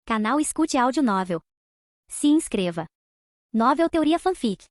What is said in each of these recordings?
Canal Escute Áudio Novel. Se inscreva. Novel Teoria Fanfic.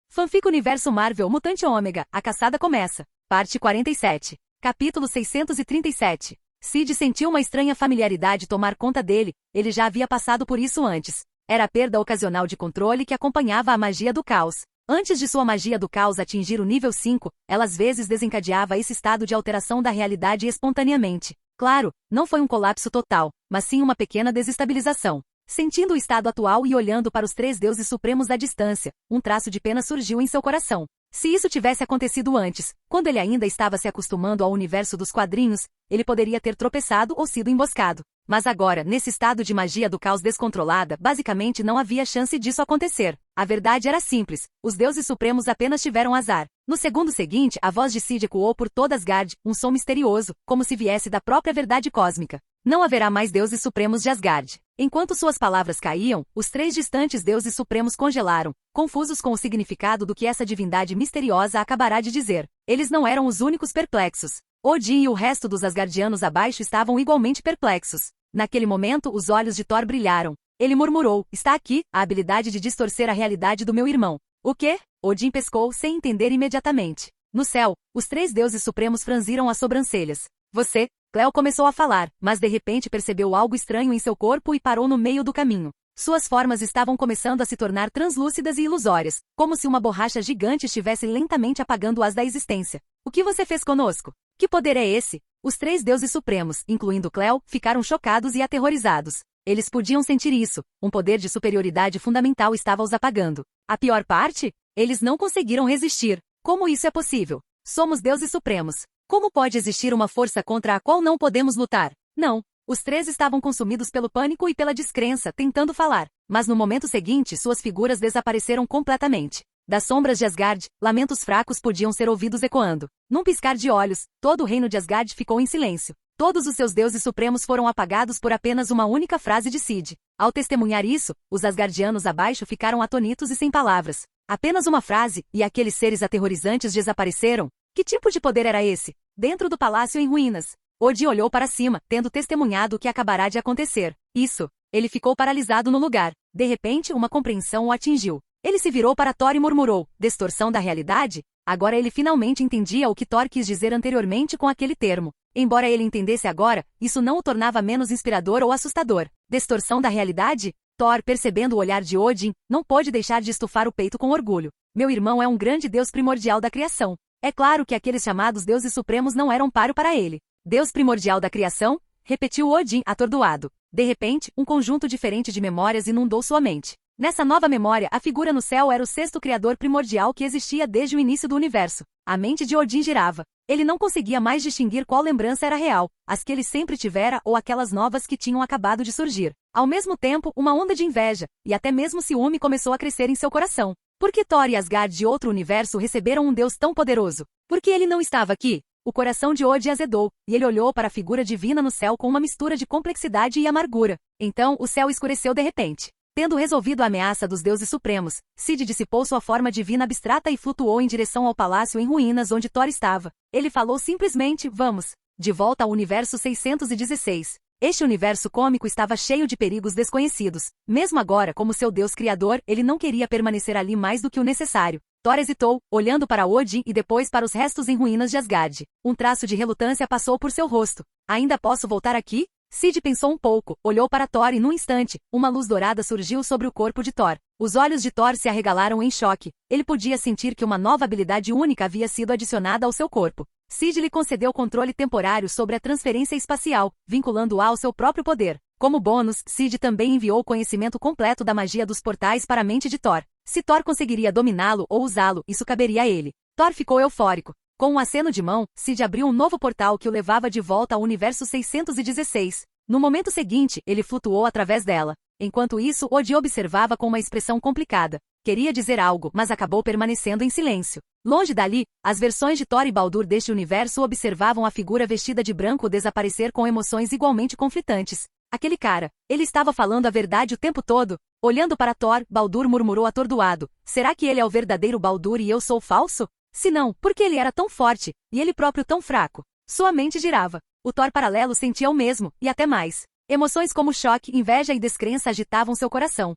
Fanfic Universo Marvel Mutante Ômega, A Caçada Começa. Parte 47. Capítulo 637. Sid sentiu uma estranha familiaridade tomar conta dele, ele já havia passado por isso antes. Era a perda ocasional de controle que acompanhava a magia do caos. Antes de sua magia do caos atingir o nível 5, ela às vezes desencadeava esse estado de alteração da realidade espontaneamente. Claro, não foi um colapso total, mas sim uma pequena desestabilização. Sentindo o estado atual e olhando para os três deuses supremos da distância, um traço de pena surgiu em seu coração. Se isso tivesse acontecido antes, quando ele ainda estava se acostumando ao universo dos quadrinhos, ele poderia ter tropeçado ou sido emboscado. Mas agora, nesse estado de magia do caos descontrolada, basicamente não havia chance disso acontecer. A verdade era simples, os deuses supremos apenas tiveram azar. No segundo seguinte, a voz de Sid ecoou por toda Asgard, um som misterioso, como se viesse da própria verdade cósmica. Não haverá mais deuses supremos de Asgard. Enquanto suas palavras caíam, os três distantes deuses supremos congelaram, confusos com o significado do que essa divindade misteriosa acabará de dizer. Eles não eram os únicos perplexos. Odin e o resto dos asgardianos abaixo estavam igualmente perplexos. Naquele momento, os olhos de Thor brilharam. Ele murmurou, está aqui, a habilidade de distorcer a realidade do meu irmão. O quê? Odin pescou sem entender imediatamente. No céu, os três deuses supremos franziram as sobrancelhas. Você, Cleo começou a falar, mas de repente percebeu algo estranho em seu corpo e parou no meio do caminho. Suas formas estavam começando a se tornar translúcidas e ilusórias, como se uma borracha gigante estivesse lentamente apagando-as da existência. O que você fez conosco? Que poder é esse? Os três deuses supremos, incluindo Cleo, ficaram chocados e aterrorizados. Eles podiam sentir isso, um poder de superioridade fundamental estava os apagando. A pior parte? Eles não conseguiram resistir. Como isso é possível? Somos deuses supremos. Como pode existir uma força contra a qual não podemos lutar? Não. Os três estavam consumidos pelo pânico e pela descrença, tentando falar. Mas no momento seguinte, suas figuras desapareceram completamente. Das sombras de Asgard, lamentos fracos podiam ser ouvidos ecoando. Num piscar de olhos, todo o reino de Asgard ficou em silêncio. Todos os seus deuses supremos foram apagados por apenas uma única frase de Sid. Ao testemunhar isso, os asgardianos abaixo ficaram atonitos e sem palavras. Apenas uma frase, e aqueles seres aterrorizantes desapareceram? Que tipo de poder era esse? Dentro do palácio em ruínas. Odin olhou para cima, tendo testemunhado o que acabará de acontecer. Isso. Ele ficou paralisado no lugar. De repente, uma compreensão o atingiu. Ele se virou para Thor e murmurou, distorção da realidade? Agora ele finalmente entendia o que Thor quis dizer anteriormente com aquele termo. Embora ele entendesse agora, isso não o tornava menos inspirador ou assustador. Distorção da realidade? Thor, percebendo o olhar de Odin, não pôde deixar de estufar o peito com orgulho. Meu irmão é um grande deus primordial da criação. É claro que aqueles chamados deuses supremos não eram páreo para ele. Deus primordial da criação? Repetiu Odin, atordoado. De repente, um conjunto diferente de memórias inundou sua mente. Nessa nova memória, a figura no céu era o sexto criador primordial que existia desde o início do universo. A mente de Odin girava. Ele não conseguia mais distinguir qual lembrança era real, as que ele sempre tivera ou aquelas novas que tinham acabado de surgir. Ao mesmo tempo, uma onda de inveja, e até mesmo ciúme começou a crescer em seu coração. Por que Thor e Asgard de outro universo receberam um deus tão poderoso? Por que ele não estava aqui? O coração de Odin azedou, e ele olhou para a figura divina no céu com uma mistura de complexidade e amargura. Então, o céu escureceu de repente. Tendo resolvido a ameaça dos deuses supremos, Sid dissipou sua forma divina abstrata e flutuou em direção ao palácio em ruínas onde Thor estava. Ele falou simplesmente, vamos. De volta ao universo 616. Este universo cômico estava cheio de perigos desconhecidos. Mesmo agora, como seu deus criador, ele não queria permanecer ali mais do que o necessário. Thor hesitou, olhando para Odin e depois para os restos em ruínas de Asgard. Um traço de relutância passou por seu rosto. Ainda posso voltar aqui? Sid pensou um pouco, olhou para Thor e num instante, uma luz dourada surgiu sobre o corpo de Thor. Os olhos de Thor se arregalaram em choque. Ele podia sentir que uma nova habilidade única havia sido adicionada ao seu corpo. Sid lhe concedeu controle temporário sobre a transferência espacial, vinculando-a ao seu próprio poder. Como bônus, Sid também enviou o conhecimento completo da magia dos portais para a mente de Thor. Se Thor conseguiria dominá-lo ou usá-lo, isso caberia a ele. Thor ficou eufórico. Com um aceno de mão, Sid abriu um novo portal que o levava de volta ao universo 616. No momento seguinte, ele flutuou através dela. Enquanto isso, Odin observava com uma expressão complicada. Queria dizer algo, mas acabou permanecendo em silêncio. Longe dali, as versões de Thor e Baldur deste universo observavam a figura vestida de branco desaparecer com emoções igualmente conflitantes. Aquele cara, ele estava falando a verdade o tempo todo? Olhando para Thor, Baldur murmurou atordoado. Será que ele é o verdadeiro Baldur e eu sou falso? Se não, por que ele era tão forte, e ele próprio tão fraco? Sua mente girava. O Thor paralelo sentia o mesmo, e até mais. Emoções como choque, inveja e descrença agitavam seu coração.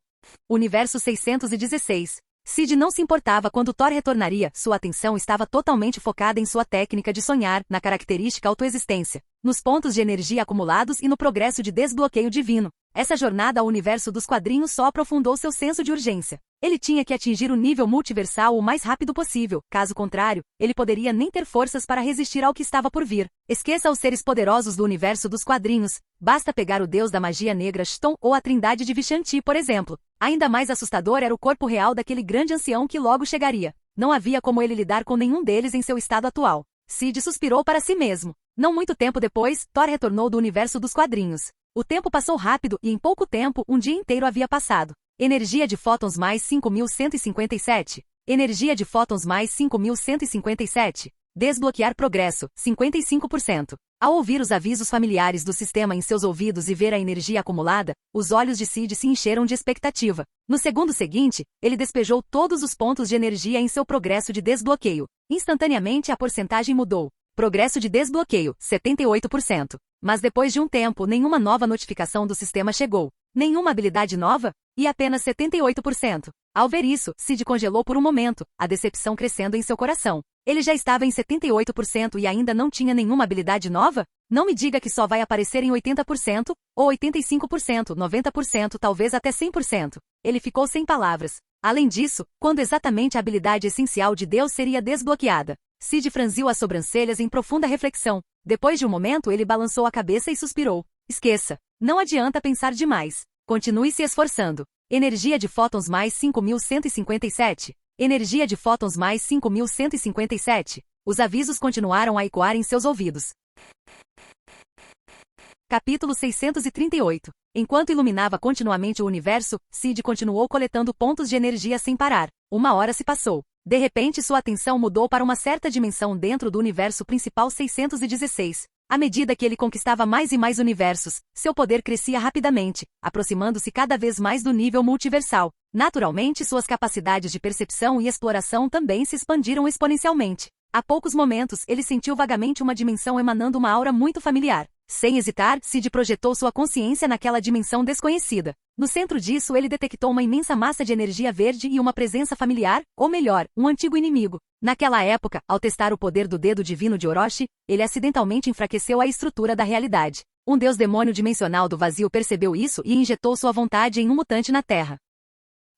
Universo 616. Sid não se importava quando Thor retornaria, sua atenção estava totalmente focada em sua técnica de sonhar, na característica autoexistência, nos pontos de energia acumulados e no progresso de desbloqueio divino. Essa jornada ao universo dos quadrinhos só aprofundou seu senso de urgência. Ele tinha que atingir o nível multiversal o mais rápido possível, caso contrário, ele poderia nem ter forças para resistir ao que estava por vir. Esqueça os seres poderosos do universo dos quadrinhos, basta pegar o deus da magia negra Chthon ou a trindade de Vishanti, por exemplo. Ainda mais assustador era o corpo real daquele grande ancião que logo chegaria. Não havia como ele lidar com nenhum deles em seu estado atual. Sid suspirou para si mesmo. Não muito tempo depois, Thor retornou do universo dos quadrinhos. O tempo passou rápido e em pouco tempo, um dia inteiro havia passado. Energia de fótons mais 5157. Energia de fótons mais 5157. Desbloquear progresso, 55%. Ao ouvir os avisos familiares do sistema em seus ouvidos e ver a energia acumulada, os olhos de Sid se encheram de expectativa. No segundo seguinte, ele despejou todos os pontos de energia em seu progresso de desbloqueio. Instantaneamente a porcentagem mudou. Progresso de desbloqueio, 78%. Mas depois de um tempo, nenhuma nova notificação do sistema chegou. Nenhuma habilidade nova? E apenas 78%. Ao ver isso, Sid congelou por um momento, a decepção crescendo em seu coração. Ele já estava em 78% e ainda não tinha nenhuma habilidade nova? Não me diga que só vai aparecer em 80%, ou 85%, 90%, talvez até 100%. Ele ficou sem palavras. Além disso, quando exatamente a habilidade essencial de Deus seria desbloqueada? Sid franziu as sobrancelhas em profunda reflexão. Depois de um momento ele balançou a cabeça e suspirou. Esqueça. Não adianta pensar demais. Continue se esforçando. Energia de fótons mais 5157. Energia de fótons mais 5157. Os avisos continuaram a ecoar em seus ouvidos. Capítulo 638. Enquanto iluminava continuamente o universo, Sid continuou coletando pontos de energia sem parar. Uma hora se passou. De repente sua atenção mudou para uma certa dimensão dentro do universo principal 616. À medida que ele conquistava mais e mais universos, seu poder crescia rapidamente, aproximando-se cada vez mais do nível multiversal. Naturalmente, suas capacidades de percepção e exploração também se expandiram exponencialmente. A poucos momentos, ele sentiu vagamente uma dimensão emanando uma aura muito familiar. Sem hesitar, Sid projetou sua consciência naquela dimensão desconhecida. No centro disso, ele detectou uma imensa massa de energia verde e uma presença familiar, ou melhor, um antigo inimigo. Naquela época, ao testar o poder do dedo divino de Orochi, ele acidentalmente enfraqueceu a estrutura da realidade. Um deus demônio dimensional do vazio percebeu isso e injetou sua vontade em um mutante na Terra.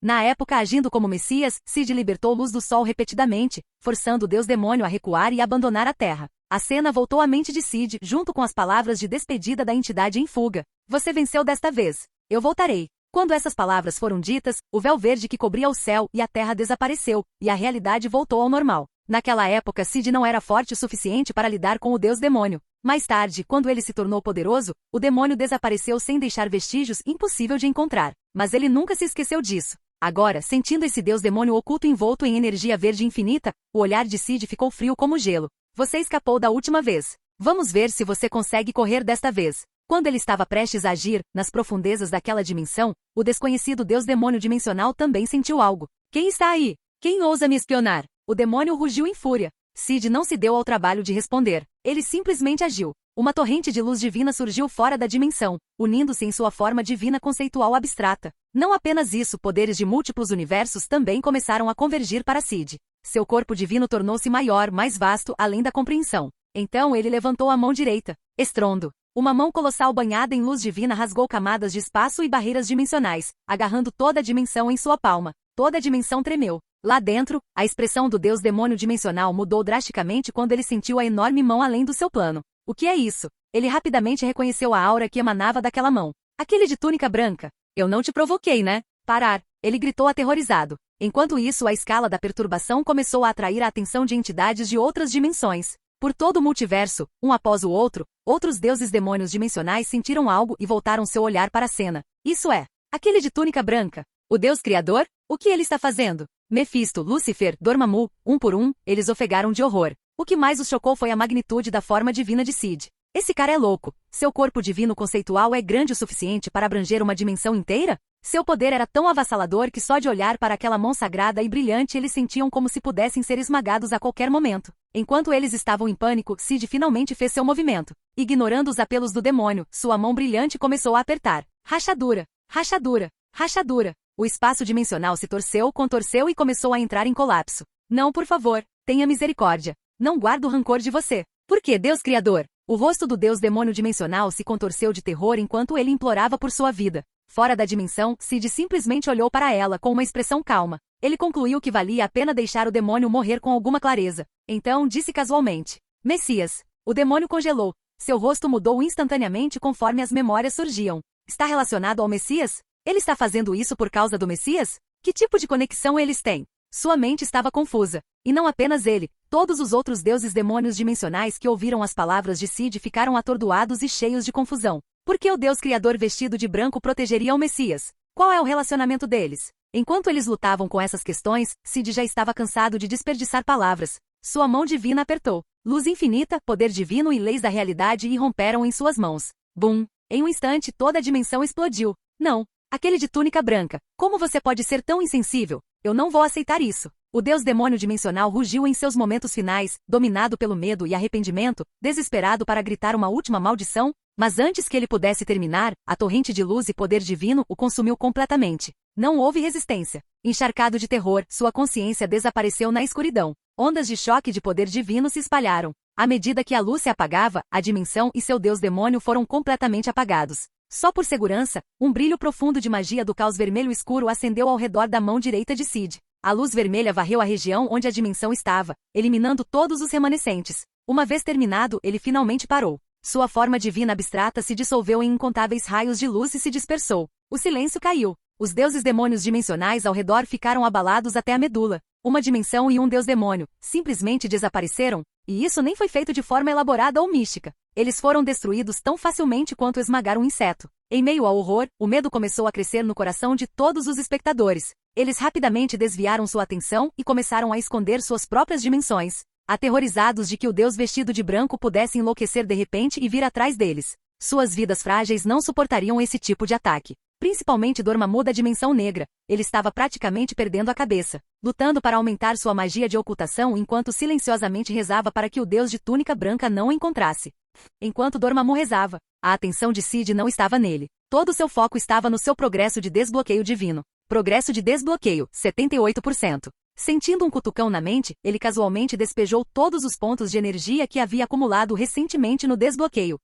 Na época, agindo como Messias, Sid libertou luz do sol repetidamente, forçando o deus demônio a recuar e abandonar a Terra. A cena voltou à mente de Sid, junto com as palavras de despedida da entidade em fuga. Você venceu desta vez. Eu voltarei. Quando essas palavras foram ditas, o véu verde que cobria o céu e a terra desapareceu, e a realidade voltou ao normal. Naquela época, Sid não era forte o suficiente para lidar com o deus demônio. Mais tarde, quando ele se tornou poderoso, o demônio desapareceu sem deixar vestígios impossível de encontrar. Mas ele nunca se esqueceu disso. Agora, sentindo esse deus demônio oculto envolto em energia verde infinita, o olhar de Sid ficou frio como gelo. Você escapou da última vez. Vamos ver se você consegue correr desta vez. Quando ele estava prestes a agir, nas profundezas daquela dimensão, o desconhecido deus demônio dimensional também sentiu algo. Quem está aí? Quem ousa me espionar? O demônio rugiu em fúria. Sid não se deu ao trabalho de responder. Ele simplesmente agiu. Uma torrente de luz divina surgiu fora da dimensão, unindo-se em sua forma divina conceitual abstrata. Não apenas isso, poderes de múltiplos universos também começaram a convergir para Sid. Seu corpo divino tornou-se maior, mais vasto, além da compreensão. Então ele levantou a mão direita. Estrondo. Uma mão colossal banhada em luz divina rasgou camadas de espaço e barreiras dimensionais, agarrando toda a dimensão em sua palma. Toda a dimensão tremeu. Lá dentro, a expressão do deus demônio dimensional mudou drasticamente quando ele sentiu a enorme mão além do seu plano. O que é isso? Ele rapidamente reconheceu a aura que emanava daquela mão. Aquele de túnica branca. Eu não te provoquei, né? Parar. Ele gritou aterrorizado. Enquanto isso, a escala da perturbação começou a atrair a atenção de entidades de outras dimensões. Por todo o multiverso, um após o outro, outros deuses demônios dimensionais sentiram algo e voltaram seu olhar para a cena. Isso é, aquele de túnica branca. O deus criador? O que ele está fazendo? Mefisto, Lúcifer, Dormammu, um por um, eles ofegaram de horror. O que mais os chocou foi a magnitude da forma divina de Sid. Esse cara é louco. Seu corpo divino conceitual é grande o suficiente para abranger uma dimensão inteira? Seu poder era tão avassalador que só de olhar para aquela mão sagrada e brilhante eles sentiam como se pudessem ser esmagados a qualquer momento. Enquanto eles estavam em pânico, Sid finalmente fez seu movimento. Ignorando os apelos do demônio, sua mão brilhante começou a apertar. Rachadura, rachadura, rachadura. O espaço dimensional se torceu, contorceu e começou a entrar em colapso. Não, por favor, tenha misericórdia. Não guardo rancor de você. Por que, Deus Criador? O rosto do Deus demônio dimensional se contorceu de terror enquanto ele implorava por sua vida. Fora da dimensão, Sid simplesmente olhou para ela com uma expressão calma. Ele concluiu que valia a pena deixar o demônio morrer com alguma clareza. Então disse casualmente: Messias. O demônio congelou. Seu rosto mudou instantaneamente conforme as memórias surgiam. Está relacionado ao Messias? Ele está fazendo isso por causa do Messias? Que tipo de conexão eles têm? Sua mente estava confusa. E não apenas ele, todos os outros deuses demônios dimensionais que ouviram as palavras de Sid ficaram atordoados e cheios de confusão. Por que o Deus Criador vestido de branco protegeria o Messias? Qual é o relacionamento deles? Enquanto eles lutavam com essas questões, Sid já estava cansado de desperdiçar palavras. Sua mão divina apertou. Luz infinita, poder divino e leis da realidade irromperam em suas mãos. Bum! Em um instante toda a dimensão explodiu. Não! Aquele de túnica branca. Como você pode ser tão insensível? Eu não vou aceitar isso. O Deus demônio dimensional rugiu em seus momentos finais, dominado pelo medo e arrependimento, desesperado para gritar uma última maldição, mas antes que ele pudesse terminar, a torrente de luz e poder divino o consumiu completamente. Não houve resistência. Encharcado de terror, sua consciência desapareceu na escuridão. Ondas de choque de poder divino se espalharam. À medida que a luz se apagava, a dimensão e seu Deus demônio foram completamente apagados. Só por segurança, um brilho profundo de magia do caos vermelho escuro acendeu ao redor da mão direita de Sid. A luz vermelha varreu a região onde a dimensão estava, eliminando todos os remanescentes. Uma vez terminado, ele finalmente parou. Sua forma divina abstrata se dissolveu em incontáveis raios de luz e se dispersou. O silêncio caiu. Os deuses demônios dimensionais ao redor ficaram abalados até a medula. Uma dimensão e um deus demônio simplesmente desapareceram, e isso nem foi feito de forma elaborada ou mística. Eles foram destruídos tão facilmente quanto esmagar um inseto. Em meio ao horror, o medo começou a crescer no coração de todos os espectadores. Eles rapidamente desviaram sua atenção e começaram a esconder suas próprias dimensões, aterrorizados de que o Deus vestido de branco pudesse enlouquecer de repente e vir atrás deles. Suas vidas frágeis não suportariam esse tipo de ataque. Principalmente Dormammu da dimensão negra. Ele estava praticamente perdendo a cabeça, lutando para aumentar sua magia de ocultação enquanto silenciosamente rezava para que o Deus de túnica branca não o encontrasse. Enquanto Dormammu rezava, a atenção de Sid não estava nele. Todo seu foco estava no seu progresso de desbloqueio divino. Progresso de desbloqueio, 78%. Sentindo um cutucão na mente, ele casualmente despejou todos os pontos de energia que havia acumulado recentemente no desbloqueio.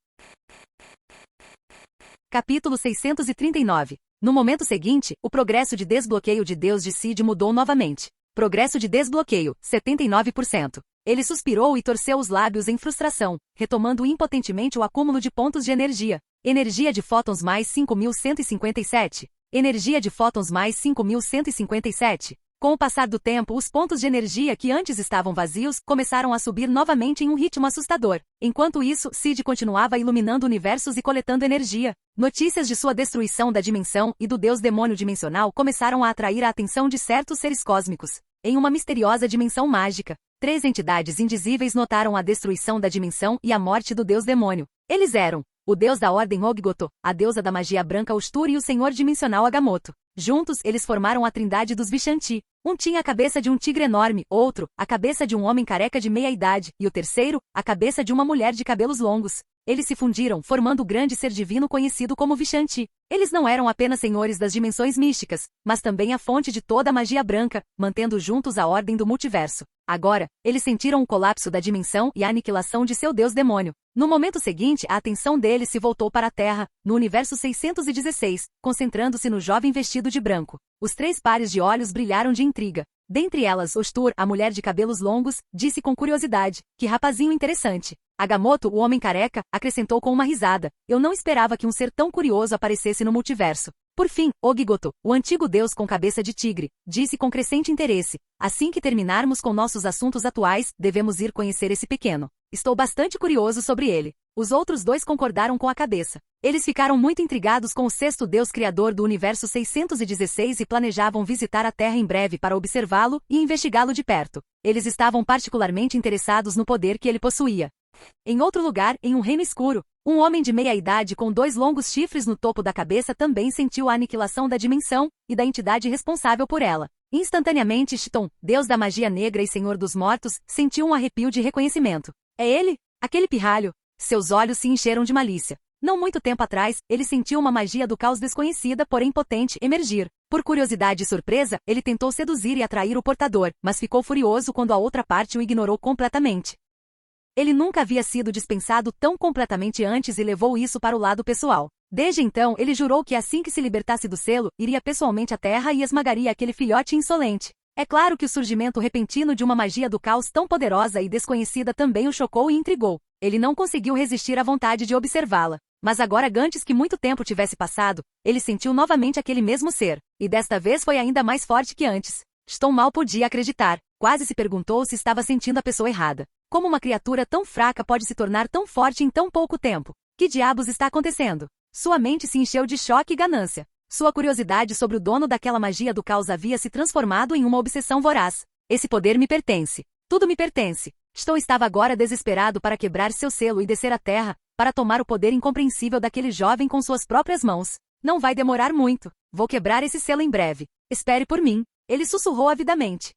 Capítulo 639. No momento seguinte, o progresso de desbloqueio de Deus de Sid mudou novamente. Progresso de desbloqueio, 79%. Ele suspirou e torceu os lábios em frustração, retomando impotentemente o acúmulo de pontos de energia. Energia de fótons mais 5.157. Energia de fótons mais 5.157. Com o passar do tempo, os pontos de energia que antes estavam vazios começaram a subir novamente em um ritmo assustador. Enquanto isso, Sid continuava iluminando universos e coletando energia. Notícias de sua destruição da dimensão e do deus demônio dimensional começaram a atrair a atenção de certos seres cósmicos. Em uma misteriosa dimensão mágica, 3 entidades indizíveis notaram a destruição da dimensão e a morte do deus demônio. Eles eram o deus da ordem Oggoto, a deusa da magia branca Ustur e o senhor dimensional Agamotto. Juntos, eles formaram a trindade dos Vishanti. Um tinha a cabeça de um tigre enorme, outro, a cabeça de um homem careca de meia-idade, e o terceiro, a cabeça de uma mulher de cabelos longos. Eles se fundiram, formando o grande ser divino conhecido como Vishanti. Eles não eram apenas senhores das dimensões místicas, mas também a fonte de toda a magia branca, mantendo juntos a ordem do multiverso. Agora, eles sentiram o colapso da dimensão e a aniquilação de seu deus demônio. No momento seguinte, a atenção deles se voltou para a Terra, no universo 616, concentrando-se no jovem vestido de branco. Os 3 pares de olhos brilharam de intriga. Dentre elas, Ustur, a mulher de cabelos longos, disse com curiosidade: "Que rapazinho interessante." Agamotto, o homem careca, acrescentou com uma risada: "Eu não esperava que um ser tão curioso aparecesse no multiverso." Por fim, Oggoto, o antigo deus com cabeça de tigre, disse com crescente interesse: "Assim que terminarmos com nossos assuntos atuais, devemos ir conhecer esse pequeno. Estou bastante curioso sobre ele." Os outros 2 concordaram com a cabeça. Eles ficaram muito intrigados com o 6º deus criador do universo 616 e planejavam visitar a Terra em breve para observá-lo e investigá-lo de perto. Eles estavam particularmente interessados no poder que ele possuía. Em outro lugar, em um reino escuro, um homem de meia-idade com 2 longos chifres no topo da cabeça também sentiu a aniquilação da dimensão e da entidade responsável por ela. Instantaneamente Chthon, deus da magia negra e senhor dos mortos, sentiu um arrepio de reconhecimento. É ele? Aquele pirralho? Seus olhos se encheram de malícia. Não muito tempo atrás, ele sentiu uma magia do caos desconhecida, porém potente, emergir. Por curiosidade e surpresa, ele tentou seduzir e atrair o portador, mas ficou furioso quando a outra parte o ignorou completamente. Ele nunca havia sido dispensado tão completamente antes e levou isso para o lado pessoal. Desde então, ele jurou que assim que se libertasse do selo, iria pessoalmente à terra e esmagaria aquele filhote insolente. É claro que o surgimento repentino de uma magia do caos tão poderosa e desconhecida também o chocou e intrigou. Ele não conseguiu resistir à vontade de observá-la. Mas agora, antes que muito tempo tivesse passado, ele sentiu novamente aquele mesmo ser. E desta vez foi ainda mais forte que antes. Chthon mal podia acreditar. Quase se perguntou se estava sentindo a pessoa errada. Como uma criatura tão fraca pode se tornar tão forte em tão pouco tempo? Que diabos está acontecendo? Sua mente se encheu de choque e ganância. Sua curiosidade sobre o dono daquela magia do caos havia se transformado em uma obsessão voraz. Esse poder me pertence. Tudo me pertence. Chthon estava agora desesperado para quebrar seu selo e descer à terra, para tomar o poder incompreensível daquele jovem com suas próprias mãos. Não vai demorar muito. Vou quebrar esse selo em breve. Espere por mim. Ele sussurrou avidamente.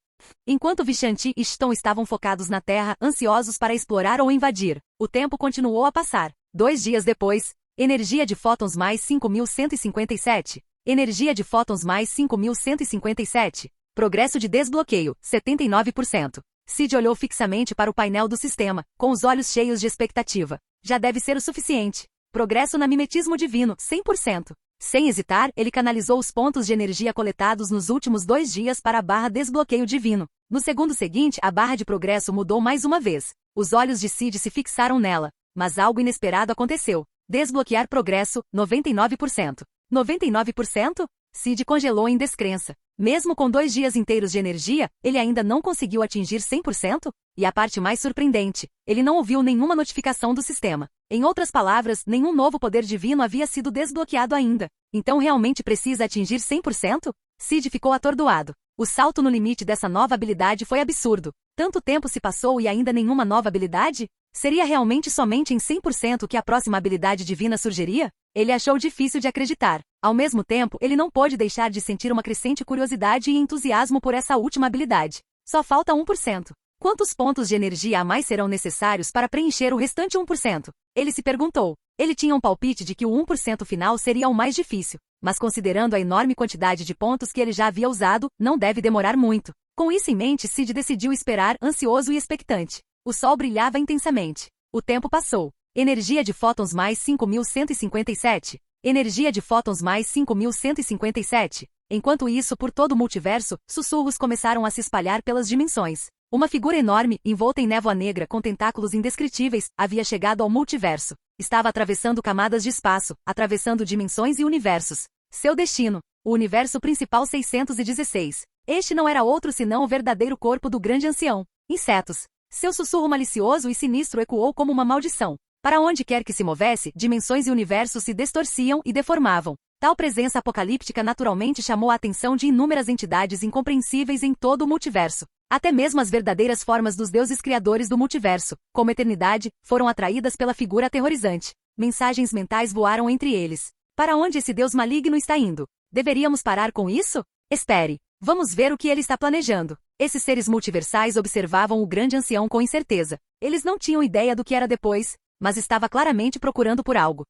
Enquanto Vishanti e Chthon estavam focados na terra, ansiosos para explorar ou invadir, o tempo continuou a passar. 2 dias depois, energia de fótons mais 5.157. Energia de fótons mais 5.157. Progresso de desbloqueio, 79%. Sid olhou fixamente para o painel do sistema, com os olhos cheios de expectativa. Já deve ser o suficiente. Progresso na mimetismo divino, 100%. Sem hesitar, ele canalizou os pontos de energia coletados nos últimos 2 dias para a barra desbloqueio divino. No segundo seguinte, a barra de progresso mudou mais uma vez. Os olhos de Sid se fixaram nela. Mas algo inesperado aconteceu. Desbloquear progresso, 99%. 99%? Sid congelou em descrença. Mesmo com 2 dias inteiros de energia, ele ainda não conseguiu atingir 100%? E a parte mais surpreendente, ele não ouviu nenhuma notificação do sistema. Em outras palavras, nenhum novo poder divino havia sido desbloqueado ainda. Então realmente precisa atingir 100%? Sid ficou atordoado. O salto no limite dessa nova habilidade foi absurdo. Tanto tempo se passou e ainda nenhuma nova habilidade? Seria realmente somente em 100% que a próxima habilidade divina surgiria? Ele achou difícil de acreditar. Ao mesmo tempo, ele não pôde deixar de sentir uma crescente curiosidade e entusiasmo por essa última habilidade. Só falta 1%. Quantos pontos de energia a mais serão necessários para preencher o restante 1%? Ele se perguntou. Ele tinha um palpite de que o 1% final seria o mais difícil, mas considerando a enorme quantidade de pontos que ele já havia usado, não deve demorar muito. Com isso em mente, Sid decidiu esperar, ansioso e expectante. O sol brilhava intensamente. O tempo passou. Energia de fótons mais 5.157. Energia de fótons mais 5.157. Enquanto isso, por todo o multiverso, sussurros começaram a se espalhar pelas dimensões. Uma figura enorme, envolta em névoa negra com tentáculos indescritíveis, havia chegado ao multiverso. Estava atravessando camadas de espaço, atravessando dimensões e universos. Seu destino, o universo principal 616. Este não era outro senão o verdadeiro corpo do grande ancião. Insetos. Seu sussurro malicioso e sinistro ecoou como uma maldição. Para onde quer que se movesse, dimensões e universos se distorciam e deformavam. Tal presença apocalíptica naturalmente chamou a atenção de inúmeras entidades incompreensíveis em todo o multiverso. Até mesmo as verdadeiras formas dos deuses criadores do multiverso, como eternidade, foram atraídas pela figura aterrorizante. Mensagens mentais voaram entre eles. Para onde esse deus maligno está indo? Deveríamos parar com isso? Espere. Vamos ver o que ele está planejando. Esses seres multiversais observavam o grande ancião com incerteza. Eles não tinham ideia do que era depois, mas estava claramente procurando por algo.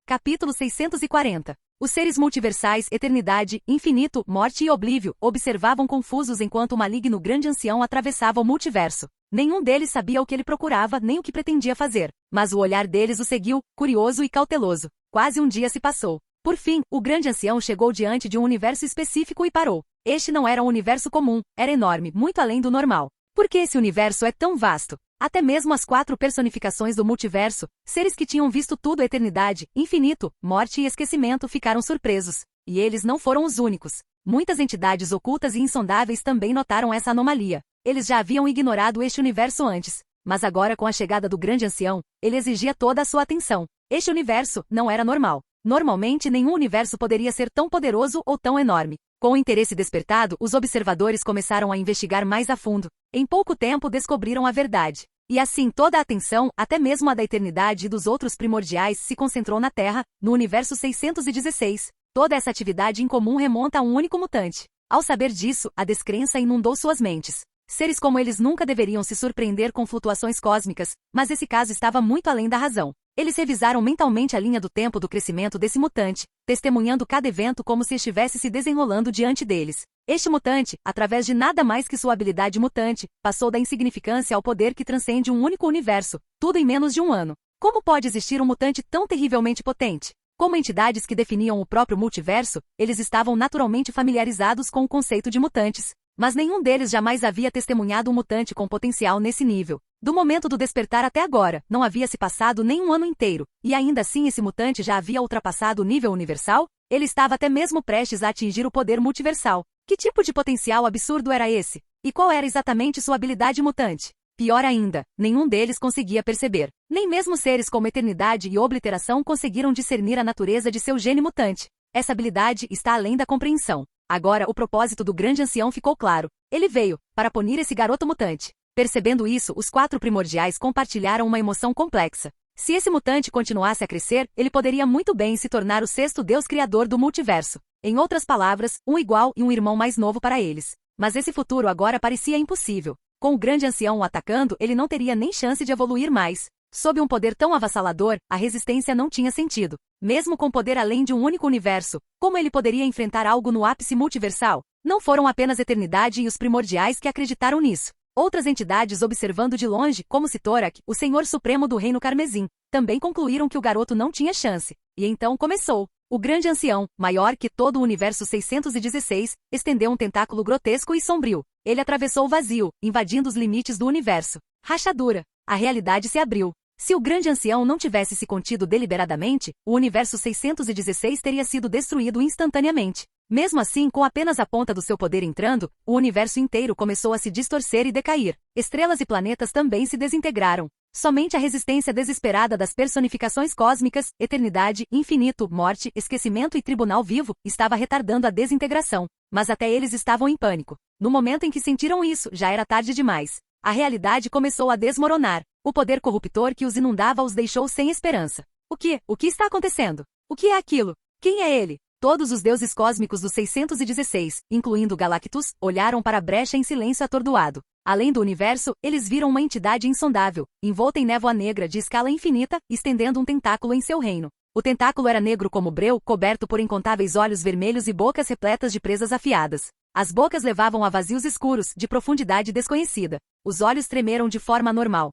Capítulo 640. Os seres multiversais, eternidade, infinito, morte e oblívio, observavam confusos enquanto o maligno grande ancião atravessava o multiverso. Nenhum deles sabia o que ele procurava nem o que pretendia fazer, mas o olhar deles o seguiu, curioso e cauteloso. Quase um dia se passou. Por fim, o grande ancião chegou diante de um universo específico e parou. Este não era um universo comum, era enorme, muito além do normal. Por que esse universo é tão vasto? Até mesmo as 4 personificações do multiverso, seres que tinham visto tudo a eternidade, infinito, morte e esquecimento ficaram surpresos. E eles não foram os únicos. Muitas entidades ocultas e insondáveis também notaram essa anomalia. Eles já haviam ignorado este universo antes. Mas agora com a chegada do grande ancião, ele exigia toda a sua atenção. Este universo não era normal. Normalmente nenhum universo poderia ser tão poderoso ou tão enorme. Com o interesse despertado, os observadores começaram a investigar mais a fundo. Em pouco tempo descobriram a verdade. E assim toda a atenção, até mesmo a da eternidade e dos outros primordiais, se concentrou na Terra, no universo 616. Toda essa atividade incomum remonta a um único mutante. Ao saber disso, a descrença inundou suas mentes. Seres como eles nunca deveriam se surpreender com flutuações cósmicas, mas esse caso estava muito além da razão. Eles revisaram mentalmente a linha do tempo do crescimento desse mutante, testemunhando cada evento como se estivesse se desenrolando diante deles. Este mutante, através de nada mais que sua habilidade mutante, passou da insignificância ao poder que transcende um único universo, tudo em menos de um ano. Como pode existir um mutante tão terrivelmente potente? Como entidades que definiam o próprio multiverso, eles estavam naturalmente familiarizados com o conceito de mutantes. Mas nenhum deles jamais havia testemunhado um mutante com potencial nesse nível. Do momento do despertar até agora, não havia se passado nem um ano inteiro, e ainda assim esse mutante já havia ultrapassado o nível universal? Ele estava até mesmo prestes a atingir o poder multiversal. Que tipo de potencial absurdo era esse? E qual era exatamente sua habilidade mutante? Pior ainda, nenhum deles conseguia perceber. Nem mesmo seres como eternidade e obliteração conseguiram discernir a natureza de seu gene mutante. Essa habilidade está além da compreensão. Agora o propósito do grande ancião ficou claro. Ele veio para punir esse garoto mutante. Percebendo isso, os 4 primordiais compartilharam uma emoção complexa. Se esse mutante continuasse a crescer, ele poderia muito bem se tornar o 6º Deus criador do multiverso. Em outras palavras, um igual e um irmão mais novo para eles. Mas esse futuro agora parecia impossível. Com o grande ancião o atacando, ele não teria nem chance de evoluir mais. Sob um poder tão avassalador, a resistência não tinha sentido. Mesmo com poder além de um único universo, como ele poderia enfrentar algo no ápice multiversal? Não foram apenas a eternidade e os primordiais que acreditaram nisso. Outras entidades observando de longe, como Sitorak, o Senhor Supremo do Reino Carmesim, também concluíram que o garoto não tinha chance. E então começou. O grande ancião, maior que todo o universo 616, estendeu um tentáculo grotesco e sombrio. Ele atravessou o vazio, invadindo os limites do universo. Rachadura. A realidade se abriu. Se o grande ancião não tivesse se contido deliberadamente, o universo 616 teria sido destruído instantaneamente. Mesmo assim, com apenas a ponta do seu poder entrando, o universo inteiro começou a se distorcer e decair. Estrelas e planetas também se desintegraram. Somente a resistência desesperada das personificações cósmicas, eternidade, infinito, morte, esquecimento e tribunal vivo, estava retardando a desintegração. Mas até eles estavam em pânico. No momento em que sentiram isso, já era tarde demais. A realidade começou a desmoronar. O poder corruptor que os inundava os deixou sem esperança. O que está acontecendo? O que é aquilo? Quem é ele? Todos os deuses cósmicos dos 616, incluindo Galactus, olharam para a brecha em silêncio atordoado. Além do universo, eles viram uma entidade insondável, envolta em névoa negra de escala infinita, estendendo um tentáculo em seu reino. O tentáculo era negro como breu, coberto por incontáveis olhos vermelhos e bocas repletas de presas afiadas. As bocas levavam a vazios escuros, de profundidade desconhecida. Os olhos tremeram de forma anormal.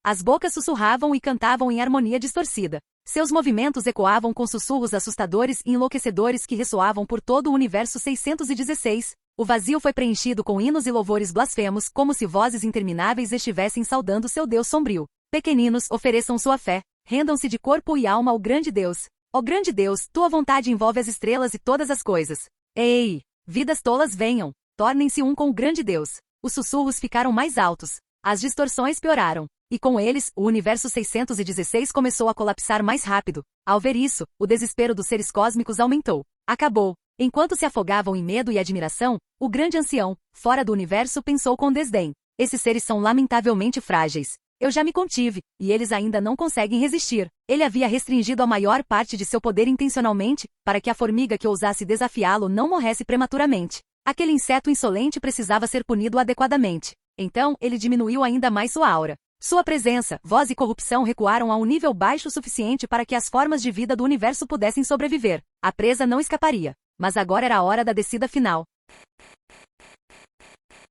As bocas sussurravam e cantavam em harmonia distorcida. Seus movimentos ecoavam com sussurros assustadores e enlouquecedores que ressoavam por todo o universo 616. O vazio foi preenchido com hinos e louvores blasfemos, como se vozes intermináveis estivessem saudando seu Deus sombrio. Pequeninos, ofereçam sua fé. Rendam-se de corpo e alma ao grande Deus. Ó grande Deus, tua vontade envolve as estrelas e todas as coisas. Ei! Vidas tolas venham. Tornem-se um com o grande Deus. Os sussurros ficaram mais altos. As distorções pioraram. E com eles, o universo 616 começou a colapsar mais rápido. Ao ver isso, o desespero dos seres cósmicos aumentou. Acabou. Enquanto se afogavam em medo e admiração, o grande ancião, fora do universo, pensou com desdém. Esses seres são lamentavelmente frágeis. Eu já me contive, e eles ainda não conseguem resistir. Ele havia restringido a maior parte de seu poder intencionalmente, para que a formiga que ousasse desafiá-lo não morresse prematuramente. Aquele inseto insolente precisava ser punido adequadamente. Então, ele diminuiu ainda mais sua aura. Sua presença, voz e corrupção recuaram a um nível baixo o suficiente para que as formas de vida do universo pudessem sobreviver. A presa não escaparia. Mas agora era a hora da descida final.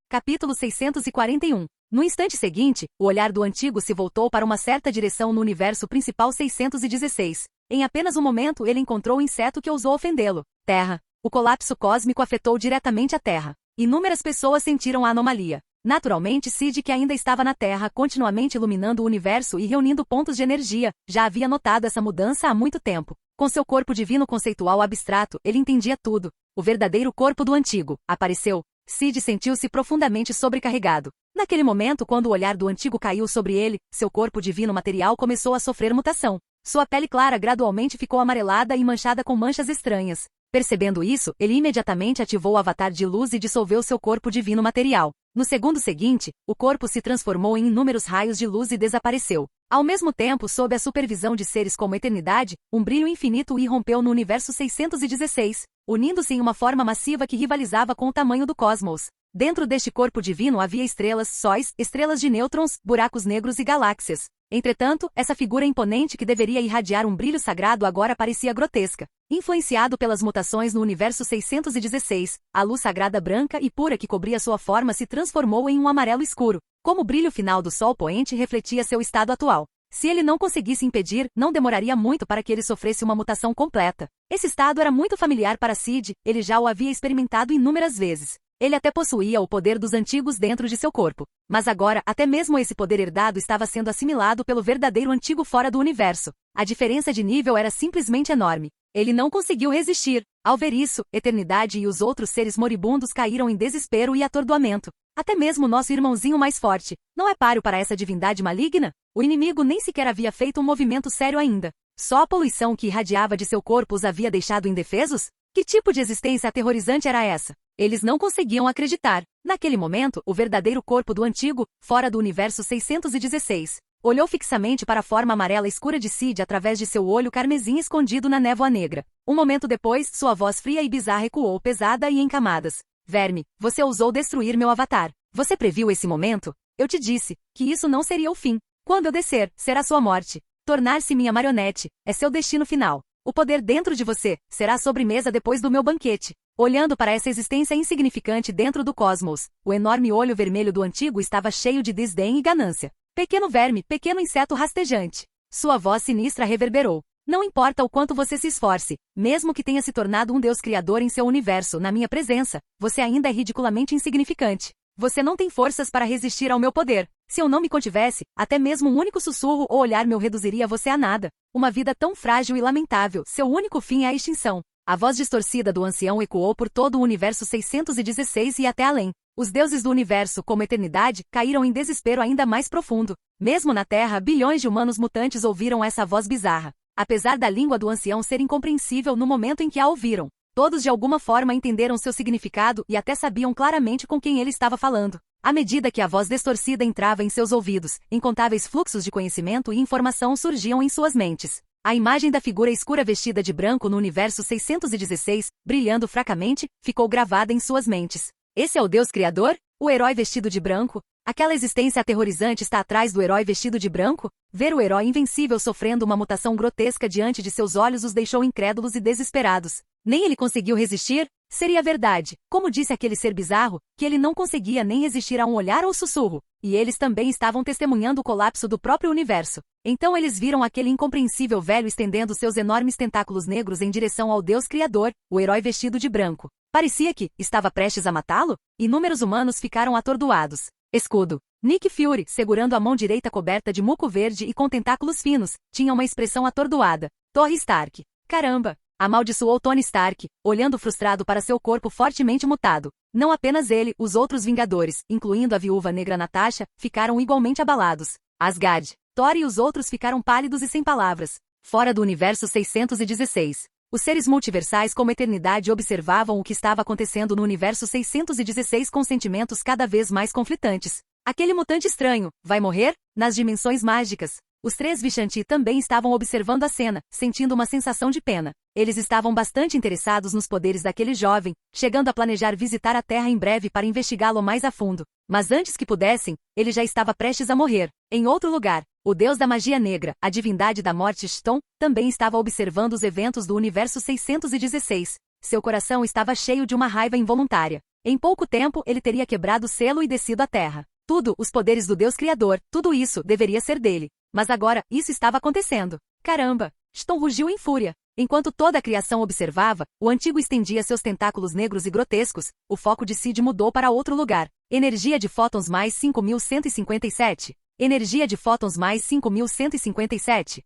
Capítulo 641. No instante seguinte, o olhar do antigo se voltou para uma certa direção no universo principal 616. Em apenas um momento ele encontrou o inseto que ousou ofendê-lo. Terra. O colapso cósmico afetou diretamente a Terra. Inúmeras pessoas sentiram a anomalia. Naturalmente, Sid, que ainda estava na Terra, continuamente iluminando o universo e reunindo pontos de energia, já havia notado essa mudança há muito tempo. Com seu corpo divino conceitual abstrato, ele entendia tudo. O verdadeiro corpo do antigo apareceu. Sid sentiu-se profundamente sobrecarregado. Naquele momento, quando o olhar do antigo caiu sobre ele, seu corpo divino material começou a sofrer mutação. Sua pele clara gradualmente ficou amarelada e manchada com manchas estranhas. Percebendo isso, ele imediatamente ativou o avatar de luz e dissolveu seu corpo divino material. No segundo seguinte, o corpo se transformou em inúmeros raios de luz e desapareceu. Ao mesmo tempo, sob a supervisão de seres como a Eternidade, um brilho infinito irrompeu no universo 616, unindo-se em uma forma massiva que rivalizava com o tamanho do cosmos. Dentro deste corpo divino havia estrelas, sóis, estrelas de nêutrons, buracos negros e galáxias. Entretanto, essa figura imponente que deveria irradiar um brilho sagrado agora parecia grotesca. Influenciado pelas mutações no universo 616, a luz sagrada branca e pura que cobria sua forma se transformou em um amarelo escuro, como o brilho final do sol poente refletia seu estado atual. Se ele não conseguisse impedir, não demoraria muito para que ele sofresse uma mutação completa. Esse estado era muito familiar para Sid, ele já o havia experimentado inúmeras vezes. Ele até possuía o poder dos antigos dentro de seu corpo. Mas agora, até mesmo esse poder herdado estava sendo assimilado pelo verdadeiro antigo fora do universo. A diferença de nível era simplesmente enorme. Ele não conseguiu resistir. Ao ver isso, Eternidade e os outros seres moribundos caíram em desespero e atordoamento. Até mesmo nosso irmãozinho mais forte. Não é páreo para essa divindade maligna? O inimigo nem sequer havia feito um movimento sério ainda. Só a poluição que irradiava de seu corpo os havia deixado indefesos? Que tipo de existência aterrorizante era essa? Eles não conseguiam acreditar. Naquele momento, o verdadeiro corpo do antigo, fora do universo 616, olhou fixamente para a forma amarela escura de Sid através de seu olho carmesim escondido na névoa negra. Um momento depois, sua voz fria e bizarra ecoou pesada e em camadas. Verme, você ousou destruir meu avatar. Você previu esse momento? Eu te disse que isso não seria o fim. Quando eu descer, será sua morte. Tornar-se minha marionete é seu destino final. O poder dentro de você será a sobremesa depois do meu banquete. Olhando para essa existência insignificante dentro do cosmos, o enorme olho vermelho do antigo estava cheio de desdém e ganância. Pequeno verme, pequeno inseto rastejante. Sua voz sinistra reverberou. Não importa o quanto você se esforce, mesmo que tenha se tornado um deus criador em seu universo na minha presença, você ainda é ridiculamente insignificante. Você não tem forças para resistir ao meu poder. Se eu não me contivesse, até mesmo um único sussurro ou olhar meu reduziria você a nada. Uma vida tão frágil e lamentável, seu único fim é a extinção. A voz distorcida do ancião ecoou por todo o universo 616 e até além. Os deuses do universo, como Eternidade, caíram em desespero ainda mais profundo. Mesmo na Terra, bilhões de humanos mutantes ouviram essa voz bizarra. Apesar da língua do ancião ser incompreensível no momento em que a ouviram, todos de alguma forma entenderam seu significado e até sabiam claramente com quem ele estava falando. À medida que a voz distorcida entrava em seus ouvidos, incontáveis fluxos de conhecimento e informação surgiam em suas mentes. A imagem da figura escura vestida de branco no universo 616, brilhando fracamente, ficou gravada em suas mentes. Esse é o Deus Criador? O herói vestido de branco? Aquela existência aterrorizante está atrás do herói vestido de branco? Ver o herói invencível sofrendo uma mutação grotesca diante de seus olhos os deixou incrédulos e desesperados. Nem ele conseguiu resistir? Seria verdade, como disse aquele ser bizarro, que ele não conseguia nem resistir a um olhar ou sussurro. E eles também estavam testemunhando o colapso do próprio universo. Então eles viram aquele incompreensível velho estendendo seus enormes tentáculos negros em direção ao Deus Criador, o herói vestido de branco. Parecia que estava prestes a matá-lo? Inúmeros humanos ficaram atordoados. Escudo. Nick Fury, segurando a mão direita coberta de muco verde e com tentáculos finos, tinha uma expressão atordoada. Torre Stark. Caramba! Amaldiçoou Tony Stark, olhando frustrado para seu corpo fortemente mutado. Não apenas ele, os outros Vingadores, incluindo a Viúva Negra Natasha, ficaram igualmente abalados. Asgard. Thor e os outros ficaram pálidos e sem palavras. Fora do universo 616. Os seres multiversais como Eternidade observavam o que estava acontecendo no universo 616 com sentimentos cada vez mais conflitantes. Aquele mutante estranho, vai morrer? Nas dimensões mágicas. Os três Vishanti também estavam observando a cena, sentindo uma sensação de pena. Eles estavam bastante interessados nos poderes daquele jovem, chegando a planejar visitar a Terra em breve para investigá-lo mais a fundo. Mas antes que pudessem, ele já estava prestes a morrer. Em outro lugar, o deus da magia negra, a divindade da morte Ston, também estava observando os eventos do universo 616. Seu coração estava cheio de uma raiva involuntária. Em pouco tempo ele teria quebrado o selo e descido à Terra. Tudo, os poderes do Deus Criador, tudo isso deveria ser dele. Mas agora, isso estava acontecendo. Caramba! Ston rugiu em fúria. Enquanto toda a criação observava, o antigo estendia seus tentáculos negros e grotescos, o foco de Sid mudou para outro lugar. Energia de fótons mais 5.157. Energia de fótons mais 5.157.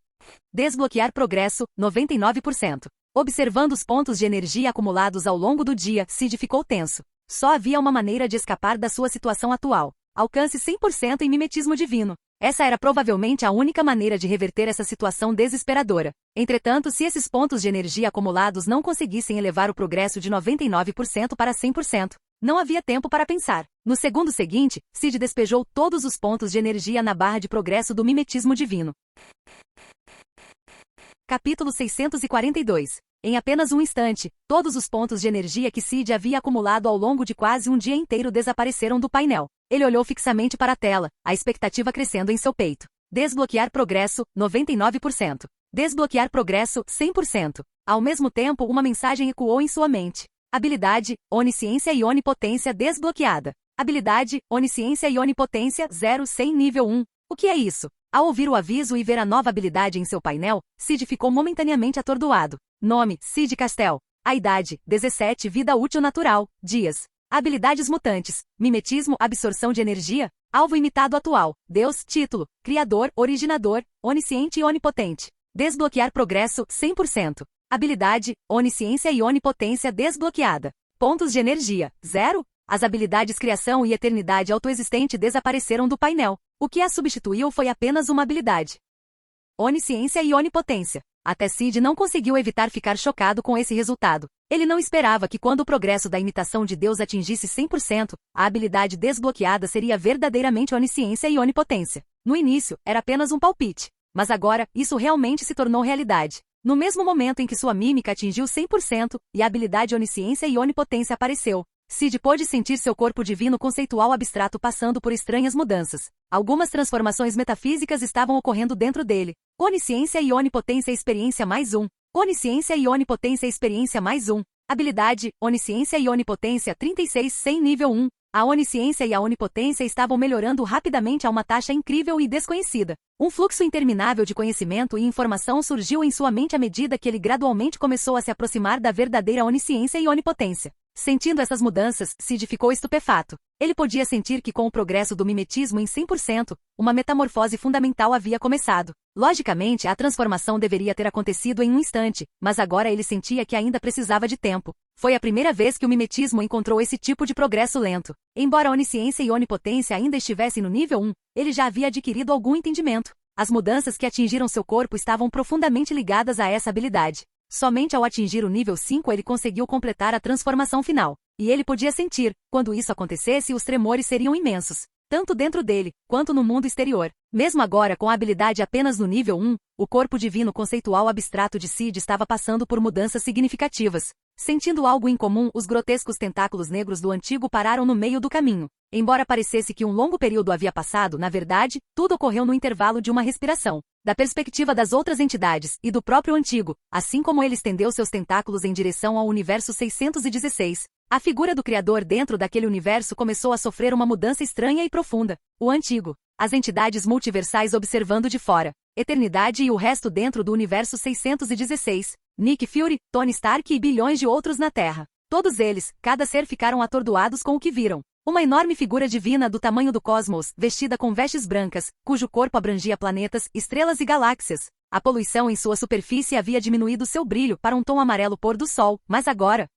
Desbloquear progresso, 99%. Observando os pontos de energia acumulados ao longo do dia, Sid ficou tenso. Só havia uma maneira de escapar da sua situação atual. Alcance 100% em mimetismo divino. Essa era provavelmente a única maneira de reverter essa situação desesperadora. Entretanto, se esses pontos de energia acumulados não conseguissem elevar o progresso de 99% para 100%, não havia tempo para pensar. No segundo seguinte, Sid despejou todos os pontos de energia na barra de progresso do mimetismo divino. Capítulo 642. Em apenas um instante, todos os pontos de energia que Sid havia acumulado ao longo de quase um dia inteiro desapareceram do painel. Ele olhou fixamente para a tela, a expectativa crescendo em seu peito. Desbloquear progresso, 99%. Desbloquear progresso, 100%. Ao mesmo tempo, uma mensagem ecoou em sua mente. Habilidade, onisciência e onipotência desbloqueada. Habilidade, onisciência e onipotência 0 sem nível 1. O que é isso? Ao ouvir o aviso e ver a nova habilidade em seu painel, Sid ficou momentaneamente atordoado. Nome, Sid Castel. A idade, 17. Vida útil natural, dias. Habilidades mutantes. Mimetismo, absorção de energia. Alvo imitado atual. Deus, título. Criador, originador, onisciente e onipotente. Desbloquear progresso, 100%. Habilidade, onisciência e onipotência desbloqueada. Pontos de energia, 0. As habilidades criação e eternidade autoexistente desapareceram do painel. O que a substituiu foi apenas uma habilidade. Onisciência e onipotência. Até Sid não conseguiu evitar ficar chocado com esse resultado. Ele não esperava que quando o progresso da imitação de Deus atingisse 100%, a habilidade desbloqueada seria verdadeiramente onisciência e onipotência. No início, era apenas um palpite. Mas agora, isso realmente se tornou realidade. No mesmo momento em que sua mímica atingiu 100% e a habilidade onisciência e onipotência apareceu, Sid pôde sentir seu corpo divino conceitual abstrato passando por estranhas mudanças. Algumas transformações metafísicas estavam ocorrendo dentro dele. Onisciência e onipotência experiência mais 1. Onisciência e onipotência experiência mais 1. Habilidade, onisciência e onipotência 36 sem nível 1. A onisciência e a onipotência estavam melhorando rapidamente a uma taxa incrível e desconhecida. Um fluxo interminável de conhecimento e informação surgiu em sua mente à medida que ele gradualmente começou a se aproximar da verdadeira onisciência e onipotência. Sentindo essas mudanças, Sid ficou estupefato. Ele podia sentir que com o progresso do mimetismo em 100%, uma metamorfose fundamental havia começado. Logicamente, a transformação deveria ter acontecido em um instante, mas agora ele sentia que ainda precisava de tempo. Foi a primeira vez que o mimetismo encontrou esse tipo de progresso lento. Embora a onisciência e onipotência ainda estivessem no nível 1, ele já havia adquirido algum entendimento. As mudanças que atingiram seu corpo estavam profundamente ligadas a essa habilidade. Somente ao atingir o nível 5 ele conseguiu completar a transformação final. E ele podia sentir, quando isso acontecesse, os tremores seriam imensos, tanto dentro dele, quanto no mundo exterior. Mesmo agora com a habilidade apenas no nível 1, o corpo divino conceitual abstrato de Sid estava passando por mudanças significativas. Sentindo algo incomum, os grotescos tentáculos negros do antigo pararam no meio do caminho. Embora parecesse que um longo período havia passado, na verdade, tudo ocorreu no intervalo de uma respiração. Da perspectiva das outras entidades e do próprio antigo, assim como ele estendeu seus tentáculos em direção ao universo 616, a figura do Criador dentro daquele universo começou a sofrer uma mudança estranha e profunda. O antigo, as entidades multiversais observando de fora, eternidade e o resto dentro do universo 616, Nick Fury, Tony Stark e bilhões de outros na Terra. Todos eles, cada ser ficaram atordoados com o que viram. Uma enorme figura divina do tamanho do cosmos, vestida com vestes brancas, cujo corpo abrangia planetas, estrelas e galáxias. A poluição em sua superfície havia diminuído seu brilho para um tom amarelo pôr do sol, mas agora,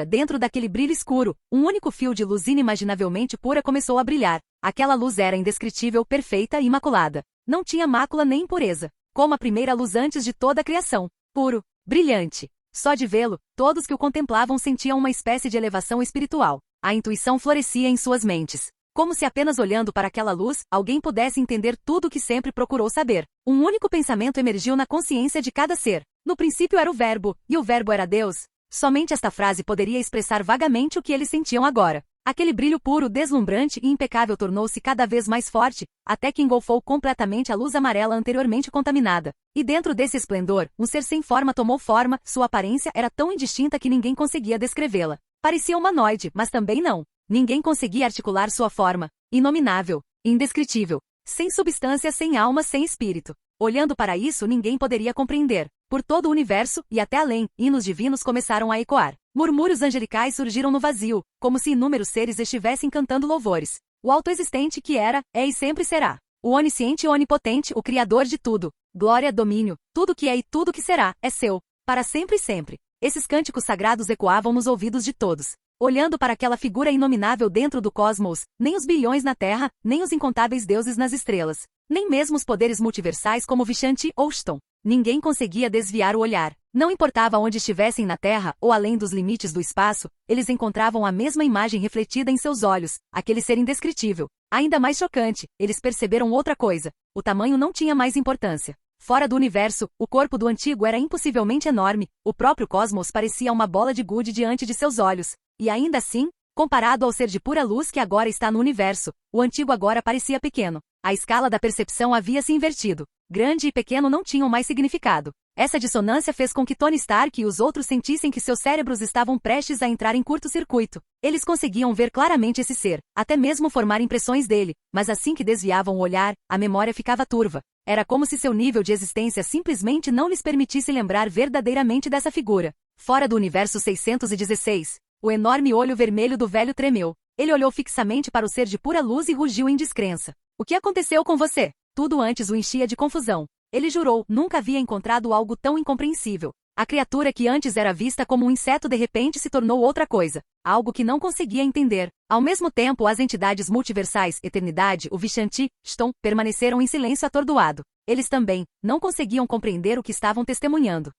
dentro daquele brilho escuro, um único fio de luz inimaginavelmente pura começou a brilhar. Aquela luz era indescritível, perfeita e imaculada. Não tinha mácula nem impureza. Como a primeira luz antes de toda a criação. Puro, brilhante. Só de vê-lo, todos que o contemplavam sentiam uma espécie de elevação espiritual. A intuição florescia em suas mentes. Como se apenas olhando para aquela luz, alguém pudesse entender tudo o que sempre procurou saber. Um único pensamento emergiu na consciência de cada ser. No princípio era o Verbo, e o Verbo era Deus. Somente esta frase poderia expressar vagamente o que eles sentiam agora. Aquele brilho puro, deslumbrante e impecável tornou-se cada vez mais forte, até que engolfou completamente a luz amarela anteriormente contaminada. E dentro desse esplendor, um ser sem forma tomou forma, sua aparência era tão indistinta que ninguém conseguia descrevê-la. Parecia humanoide, mas também não. Ninguém conseguia articular sua forma. Inominável, indescritível, sem substância, sem alma, sem espírito. Olhando para isso, ninguém poderia compreender. Por todo o universo, e até além, hinos divinos começaram a ecoar. Murmúrios angelicais surgiram no vazio, como se inúmeros seres estivessem cantando louvores. O autoexistente que era, é e sempre será. O onisciente e onipotente, o Criador de tudo. Glória, domínio, tudo que é e tudo que será, é seu. Para sempre e sempre. Esses cânticos sagrados ecoavam nos ouvidos de todos. olhando para aquela figura inominável dentro do cosmos, nem os bilhões na Terra, nem os incontáveis deuses nas estrelas, nem mesmo os poderes multiversais como Vishanti ou Shton. Ninguém conseguia desviar o olhar. Não importava onde estivessem na Terra ou além dos limites do espaço, eles encontravam a mesma imagem refletida em seus olhos, aquele ser indescritível. Ainda mais chocante, eles perceberam outra coisa. O tamanho não tinha mais importância. Fora do universo, o corpo do antigo era impossivelmente enorme, o próprio cosmos parecia uma bola de gude diante de seus olhos. E ainda assim, comparado ao ser de pura luz que agora está no universo, o antigo agora parecia pequeno. A escala da percepção havia se invertido. Grande e pequeno não tinham mais significado. Essa dissonância fez com que Tony Stark e os outros sentissem que seus cérebros estavam prestes a entrar em curto-circuito. Eles conseguiam ver claramente esse ser, até mesmo formar impressões dele, mas assim que desviavam o olhar, a memória ficava turva. Era como se seu nível de existência simplesmente não lhes permitisse lembrar verdadeiramente dessa figura. Fora do universo 616, o enorme olho vermelho do velho tremeu. Ele olhou fixamente para o ser de pura luz e rugiu em descrença. O que aconteceu com você? Tudo antes o enchia de confusão. Ele jurou, nunca havia encontrado algo tão incompreensível. A criatura que antes era vista como um inseto de repente se tornou outra coisa. Algo que não conseguia entender. Ao mesmo tempo, as entidades multiversais, Eternidade, o Vishanti, Shton, permaneceram em silêncio atordoado. Eles também não conseguiam compreender o que estavam testemunhando.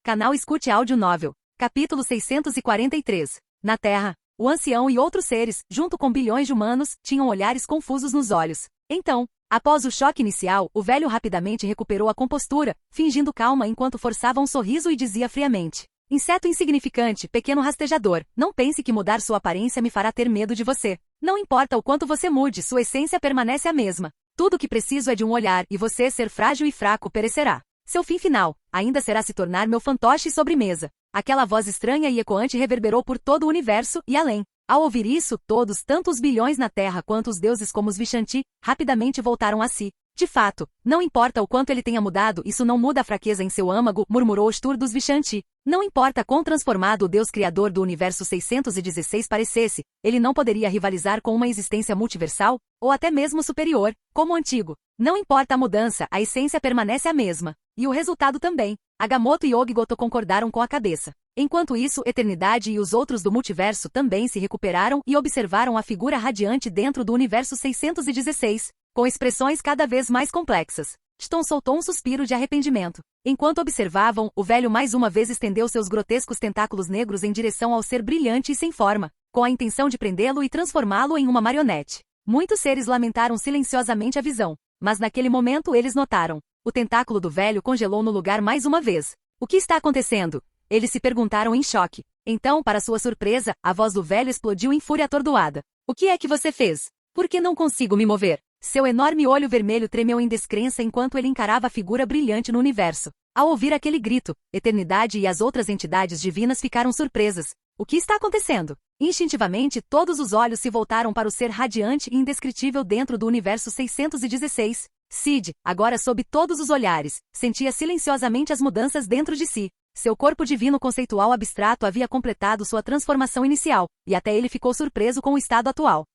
Canal Escute Áudio Novel. Capítulo 643. Na Terra, o ancião e outros seres, junto com bilhões de humanos, tinham olhares confusos nos olhos. Então, após o choque inicial, o velho rapidamente recuperou a compostura, fingindo calma enquanto forçava um sorriso e dizia friamente: inseto insignificante, pequeno rastejador, não pense que mudar sua aparência me fará ter medo de você. Não importa o quanto você mude, sua essência permanece a mesma. Tudo o que preciso é de um olhar, e você, ser frágil e fraco, perecerá. Seu fim final, ainda será se tornar meu fantoche e sobremesa. Aquela voz estranha e ecoante reverberou por todo o universo e além. Ao ouvir isso, todos, tanto os bilhões na Terra quanto os deuses como os Vishanti, rapidamente voltaram a si. De fato, não importa o quanto ele tenha mudado, isso não muda a fraqueza em seu âmago, murmurou Stur dos Vishanti. Não importa quão transformado o Deus Criador do universo 616 parecesse, ele não poderia rivalizar com uma existência multiversal, ou até mesmo superior, como o antigo. Não importa a mudança, a essência permanece a mesma. E o resultado também. Agamotto e Ogigoto concordaram com a cabeça. Enquanto isso, Eternidade e os outros do multiverso também se recuperaram e observaram a figura radiante dentro do universo 616, com expressões cada vez mais complexas. Shton soltou um suspiro de arrependimento. Enquanto observavam, o velho mais uma vez estendeu seus grotescos tentáculos negros em direção ao ser brilhante e sem forma, com a intenção de prendê-lo e transformá-lo em uma marionete. Muitos seres lamentaram silenciosamente a visão, mas naquele momento eles notaram. O tentáculo do velho congelou no lugar mais uma vez. O que está acontecendo? Eles se perguntaram em choque. Então, para sua surpresa, a voz do velho explodiu em fúria atordoada. O que é que você fez? Por que não consigo me mover? Seu enorme olho vermelho tremeu em descrença enquanto ele encarava a figura brilhante no universo. Ao ouvir aquele grito, Eternidade e as outras entidades divinas ficaram surpresas. O que está acontecendo? Instintivamente, todos os olhos se voltaram para o ser radiante e indescritível dentro do universo 616. Sid, agora sob todos os olhares, sentia silenciosamente as mudanças dentro de si. Seu corpo divino conceitual abstrato havia completado sua transformação inicial, e até ele ficou surpreso com o estado atual.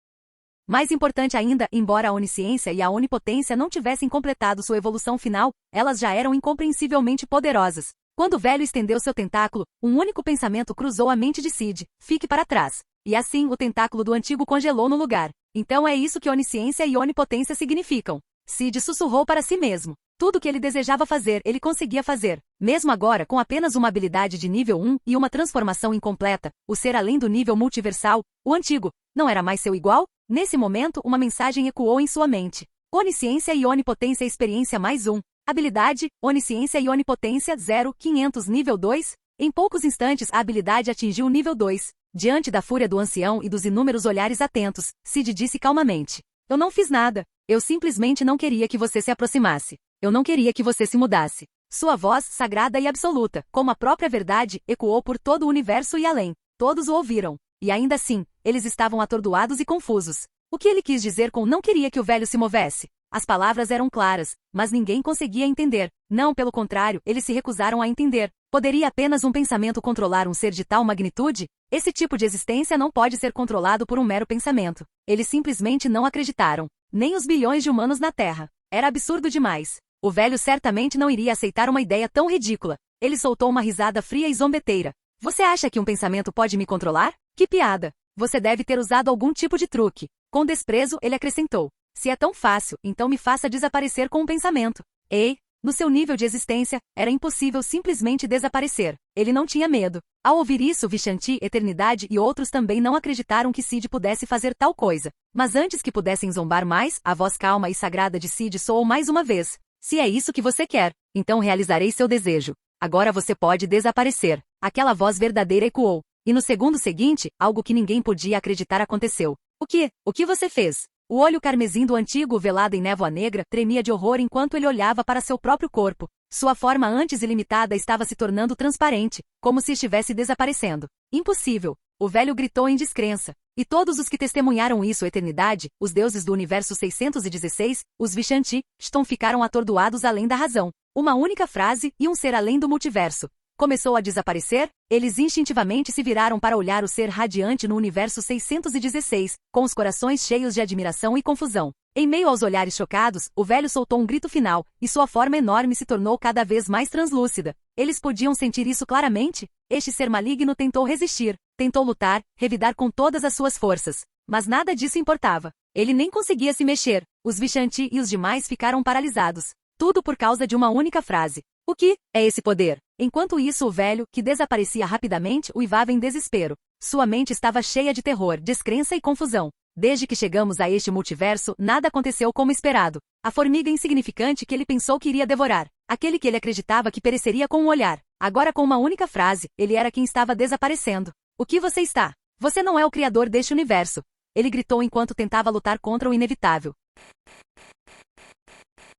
Mais importante ainda, embora a onisciência e a onipotência não tivessem completado sua evolução final, elas já eram incompreensivelmente poderosas. Quando o velho estendeu seu tentáculo, um único pensamento cruzou a mente de Sid: fique para trás. E assim, o tentáculo do antigo congelou no lugar. Então é isso que onisciência e onipotência significam. Sid sussurrou para si mesmo. Tudo o que ele desejava fazer, ele conseguia fazer. Mesmo agora, com apenas uma habilidade de nível 1 e uma transformação incompleta, o ser além do nível multiversal, o antigo, não era mais seu igual? Nesse momento, uma mensagem ecoou em sua mente. Onisciência e onipotência experiência mais 1. Habilidade, onisciência e onipotência 0500 nível 2. Em poucos instantes a habilidade atingiu o nível 2. Diante da fúria do ancião e dos inúmeros olhares atentos, Sid disse calmamente: eu não fiz nada. Eu simplesmente não queria que você se aproximasse. Eu não queria que você se mudasse. Sua voz, sagrada e absoluta, como a própria verdade, ecoou por todo o universo e além. Todos o ouviram. E ainda assim, eles estavam atordoados e confusos. O que ele quis dizer com não queria que o velho se movesse? As palavras eram claras, mas ninguém conseguia entender. Não, pelo contrário, eles se recusaram a entender. Poderia apenas um pensamento controlar um ser de tal magnitude? Esse tipo de existência não pode ser controlado por um mero pensamento. Eles simplesmente não acreditaram. Nem os bilhões de humanos na Terra. Era absurdo demais. O velho certamente não iria aceitar uma ideia tão ridícula. Ele soltou uma risada fria e zombeteira. Você acha que um pensamento pode me controlar? Que piada! Você deve ter usado algum tipo de truque. Com desprezo, ele acrescentou. Se é tão fácil, então me faça desaparecer com um pensamento. Ei, no seu nível de existência, era impossível simplesmente desaparecer. Ele não tinha medo. Ao ouvir isso, Vishanti, Eternidade e outros também não acreditaram que Sid pudesse fazer tal coisa. Mas antes que pudessem zombar mais, a voz calma e sagrada de Sid soou mais uma vez. Se é isso que você quer, então realizarei seu desejo. Agora você pode desaparecer. Aquela voz verdadeira ecoou. E no segundo seguinte, algo que ninguém podia acreditar aconteceu. O que? O que você fez? O olho carmesim do antigo, velado em névoa negra, tremia de horror enquanto ele olhava para seu próprio corpo. Sua forma antes ilimitada estava se tornando transparente, como se estivesse desaparecendo. Impossível! O velho gritou em descrença. E todos os que testemunharam isso, Eternidade, os deuses do universo 616, os Vishanti, ficaram atordoados além da razão. Uma única frase e um ser além do multiverso começou a desaparecer, eles instintivamente se viraram para olhar o ser radiante no universo 616, com os corações cheios de admiração e confusão. Em meio aos olhares chocados, o velho soltou um grito final, e sua forma enorme se tornou cada vez mais translúcida. Eles podiam sentir isso claramente? Este ser maligno tentou resistir, tentou lutar, revidar com todas as suas forças. Mas nada disso importava. Ele nem conseguia se mexer. Os Vishanti e os demais ficaram paralisados. Tudo por causa de uma única frase. O que é esse poder? Enquanto isso, o velho, que desaparecia rapidamente, uivava em desespero. Sua mente estava cheia de terror, descrença e confusão. Desde que chegamos a este multiverso, nada aconteceu como esperado. A formiga insignificante que ele pensou que iria devorar. Aquele que ele acreditava que pereceria com um olhar. Agora, com uma única frase, ele era quem estava desaparecendo. O que você está? Você não é o criador deste universo. Ele gritou enquanto tentava lutar contra o inevitável.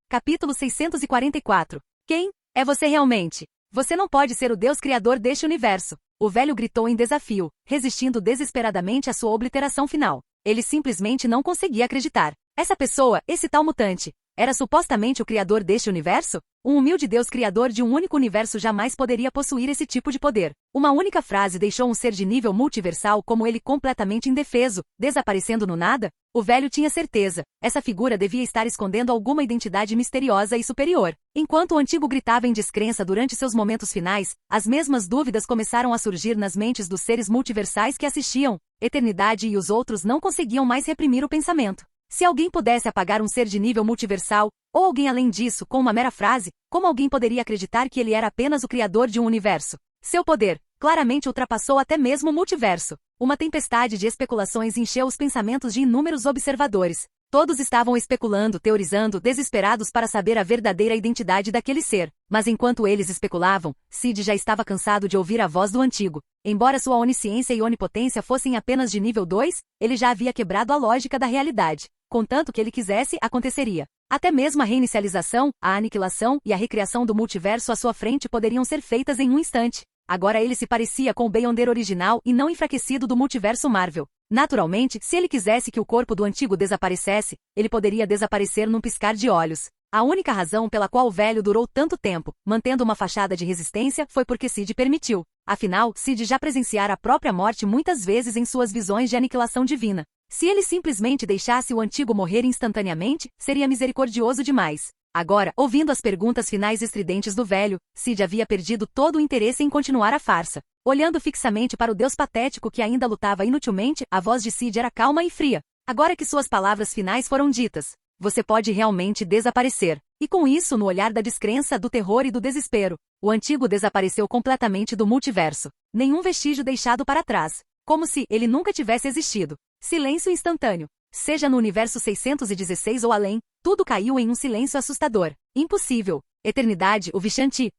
Capítulo 644. Quem é você realmente? Você não pode ser o Deus criador deste universo. O velho gritou em desafio, resistindo desesperadamente à sua obliteração final. Ele simplesmente não conseguia acreditar. Essa pessoa, esse tal mutante, era supostamente o criador deste universo? Um humilde Deus criador de um único universo jamais poderia possuir esse tipo de poder. Uma única frase deixou um ser de nível multiversal como ele completamente indefeso, desaparecendo no nada? O velho tinha certeza. Essa figura devia estar escondendo alguma identidade misteriosa e superior. Enquanto o antigo gritava em descrença durante seus momentos finais, as mesmas dúvidas começaram a surgir nas mentes dos seres multiversais que assistiam. Eternidade e os outros não conseguiam mais reprimir o pensamento. Se alguém pudesse apagar um ser de nível multiversal, ou alguém além disso, com uma mera frase, como alguém poderia acreditar que ele era apenas o criador de um universo? Seu poder, claramente ultrapassou até mesmo o multiverso. Uma tempestade de especulações encheu os pensamentos de inúmeros observadores. Todos estavam especulando, teorizando, desesperados para saber a verdadeira identidade daquele ser. Mas enquanto eles especulavam, Sid já estava cansado de ouvir a voz do antigo. Embora sua onisciência e onipotência fossem apenas de nível 2, ele já havia quebrado a lógica da realidade. Contanto que ele quisesse, aconteceria. Até mesmo a reinicialização, a aniquilação e a recriação do multiverso à sua frente poderiam ser feitas em um instante. Agora ele se parecia com o Beyonder original e não enfraquecido do multiverso Marvel. Naturalmente, se ele quisesse que o corpo do antigo desaparecesse, ele poderia desaparecer num piscar de olhos. A única razão pela qual o velho durou tanto tempo, mantendo uma fachada de resistência, foi porque Sid permitiu. Afinal, Sid já presenciara a própria morte muitas vezes em suas visões de aniquilação divina. Se ele simplesmente deixasse o antigo morrer instantaneamente, seria misericordioso demais. Agora, ouvindo as perguntas finais estridentes do velho, Sid havia perdido todo o interesse em continuar a farsa. Olhando fixamente para o deus patético que ainda lutava inutilmente, a voz de Sid era calma e fria. Agora que suas palavras finais foram ditas, você pode realmente desaparecer. E com isso, no olhar da descrença, do terror e do desespero, o antigo desapareceu completamente do multiverso. Nenhum vestígio deixado para trás. Como se ele nunca tivesse existido. Silêncio instantâneo. Seja no universo 616 ou além, tudo caiu em um silêncio assustador. Impossível. Eternidade, o Vishanti,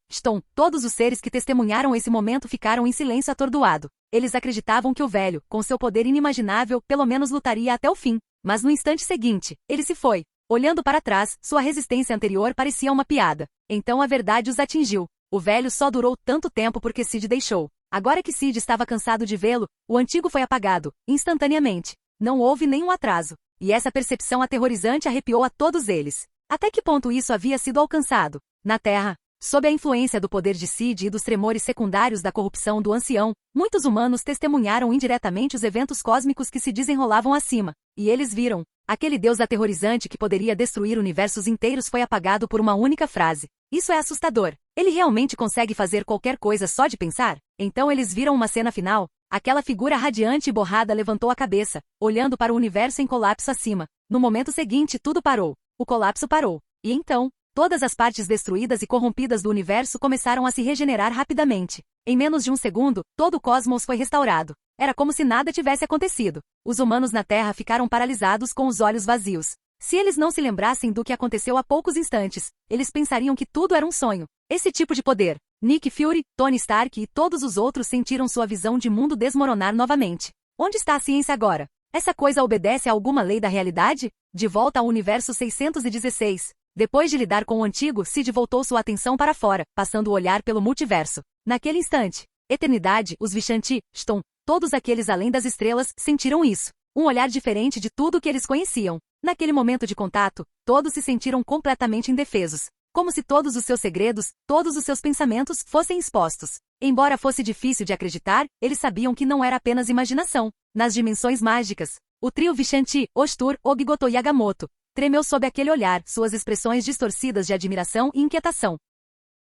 todos os seres que testemunharam esse momento ficaram em silêncio atordoado. Eles acreditavam que o velho, com seu poder inimaginável, pelo menos lutaria até o fim. Mas no instante seguinte, ele se foi. Olhando para trás, sua resistência anterior parecia uma piada. Então a verdade os atingiu. O velho só durou tanto tempo porque Sid deixou. Agora que Sid estava cansado de vê-lo, o antigo foi apagado, instantaneamente. Não houve nenhum atraso. E essa percepção aterrorizante arrepiou a todos eles. Até que ponto isso havia sido alcançado? Na Terra, sob a influência do poder de Sid e dos tremores secundários da corrupção do ancião, muitos humanos testemunharam indiretamente os eventos cósmicos que se desenrolavam acima. E eles viram. Aquele deus aterrorizante que poderia destruir universos inteiros foi apagado por uma única frase. Isso é assustador. Ele realmente consegue fazer qualquer coisa só de pensar? Então eles viram uma cena final. Aquela figura radiante e borrada levantou a cabeça, olhando para o universo em colapso acima. No momento seguinte, tudo parou. O colapso parou. E então, todas as partes destruídas e corrompidas do universo começaram a se regenerar rapidamente. Em menos de um segundo, todo o cosmos foi restaurado. Era como se nada tivesse acontecido. Os humanos na Terra ficaram paralisados com os olhos vazios. Se eles não se lembrassem do que aconteceu há poucos instantes, eles pensariam que tudo era um sonho. Esse tipo de poder. Nick Fury, Tony Stark e todos os outros sentiram sua visão de mundo desmoronar novamente. Onde está a ciência agora? Essa coisa obedece a alguma lei da realidade? De volta ao universo 616. Depois de lidar com o antigo, Sid voltou sua atenção para fora, passando o olhar pelo multiverso. Naquele instante, Eternidade, os Vishanti, Ston, todos aqueles além das estrelas, sentiram isso. Um olhar diferente de tudo que eles conheciam. Naquele momento de contato, todos se sentiram completamente indefesos. Como se todos os seus segredos, todos os seus pensamentos fossem expostos. Embora fosse difícil de acreditar, eles sabiam que não era apenas imaginação. Nas dimensões mágicas, o trio Vishanti, Ostur, Ogigoto e Agamotto, tremeu sob aquele olhar, suas expressões distorcidas de admiração e inquietação.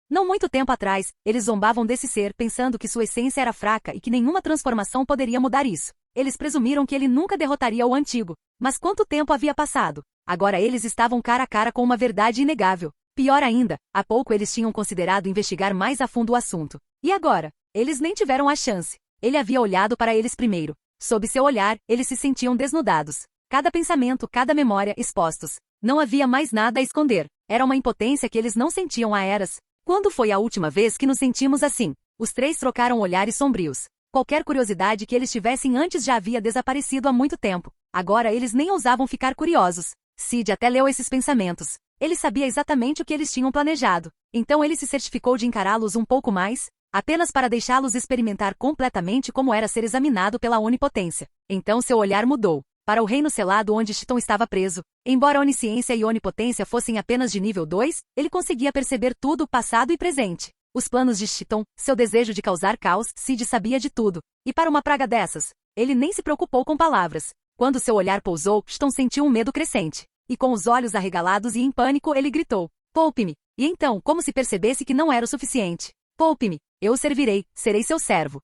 Não muito tempo atrás, eles zombavam desse ser, pensando que sua essência era fraca e que nenhuma transformação poderia mudar isso. Eles presumiram que ele nunca derrotaria o antigo. Mas quanto tempo havia passado? Agora eles estavam cara a cara com uma verdade inegável. Pior ainda, há pouco eles tinham considerado investigar mais a fundo o assunto. E agora? Eles nem tiveram a chance. Ele havia olhado para eles primeiro. Sob seu olhar, eles se sentiam desnudados. Cada pensamento, cada memória, expostos. Não havia mais nada a esconder. Era uma impotência que eles não sentiam há eras. Quando foi a última vez que nos sentimos assim? Os três trocaram olhares sombrios. Qualquer curiosidade que eles tivessem antes já havia desaparecido há muito tempo. Agora eles nem ousavam ficar curiosos. Sid até leu esses pensamentos. Ele sabia exatamente o que eles tinham planejado. Então ele se certificou de encará-los um pouco mais, apenas para deixá-los experimentar completamente como era ser examinado pela onipotência. Então seu olhar mudou. Para o reino selado onde Chthon estava preso. Embora a onisciência e onipotência fossem apenas de nível 2, ele conseguia perceber tudo, passado e presente. Os planos de Chthon, seu desejo de causar caos, Sid sabia de tudo. E para uma praga dessas, ele nem se preocupou com palavras. Quando seu olhar pousou, Chthon sentiu um medo crescente. E com os olhos arregalados e em pânico, ele gritou: "Poupe-me!" E então, como se percebesse que não era o suficiente: "Poupe-me! Eu o servirei, serei seu servo."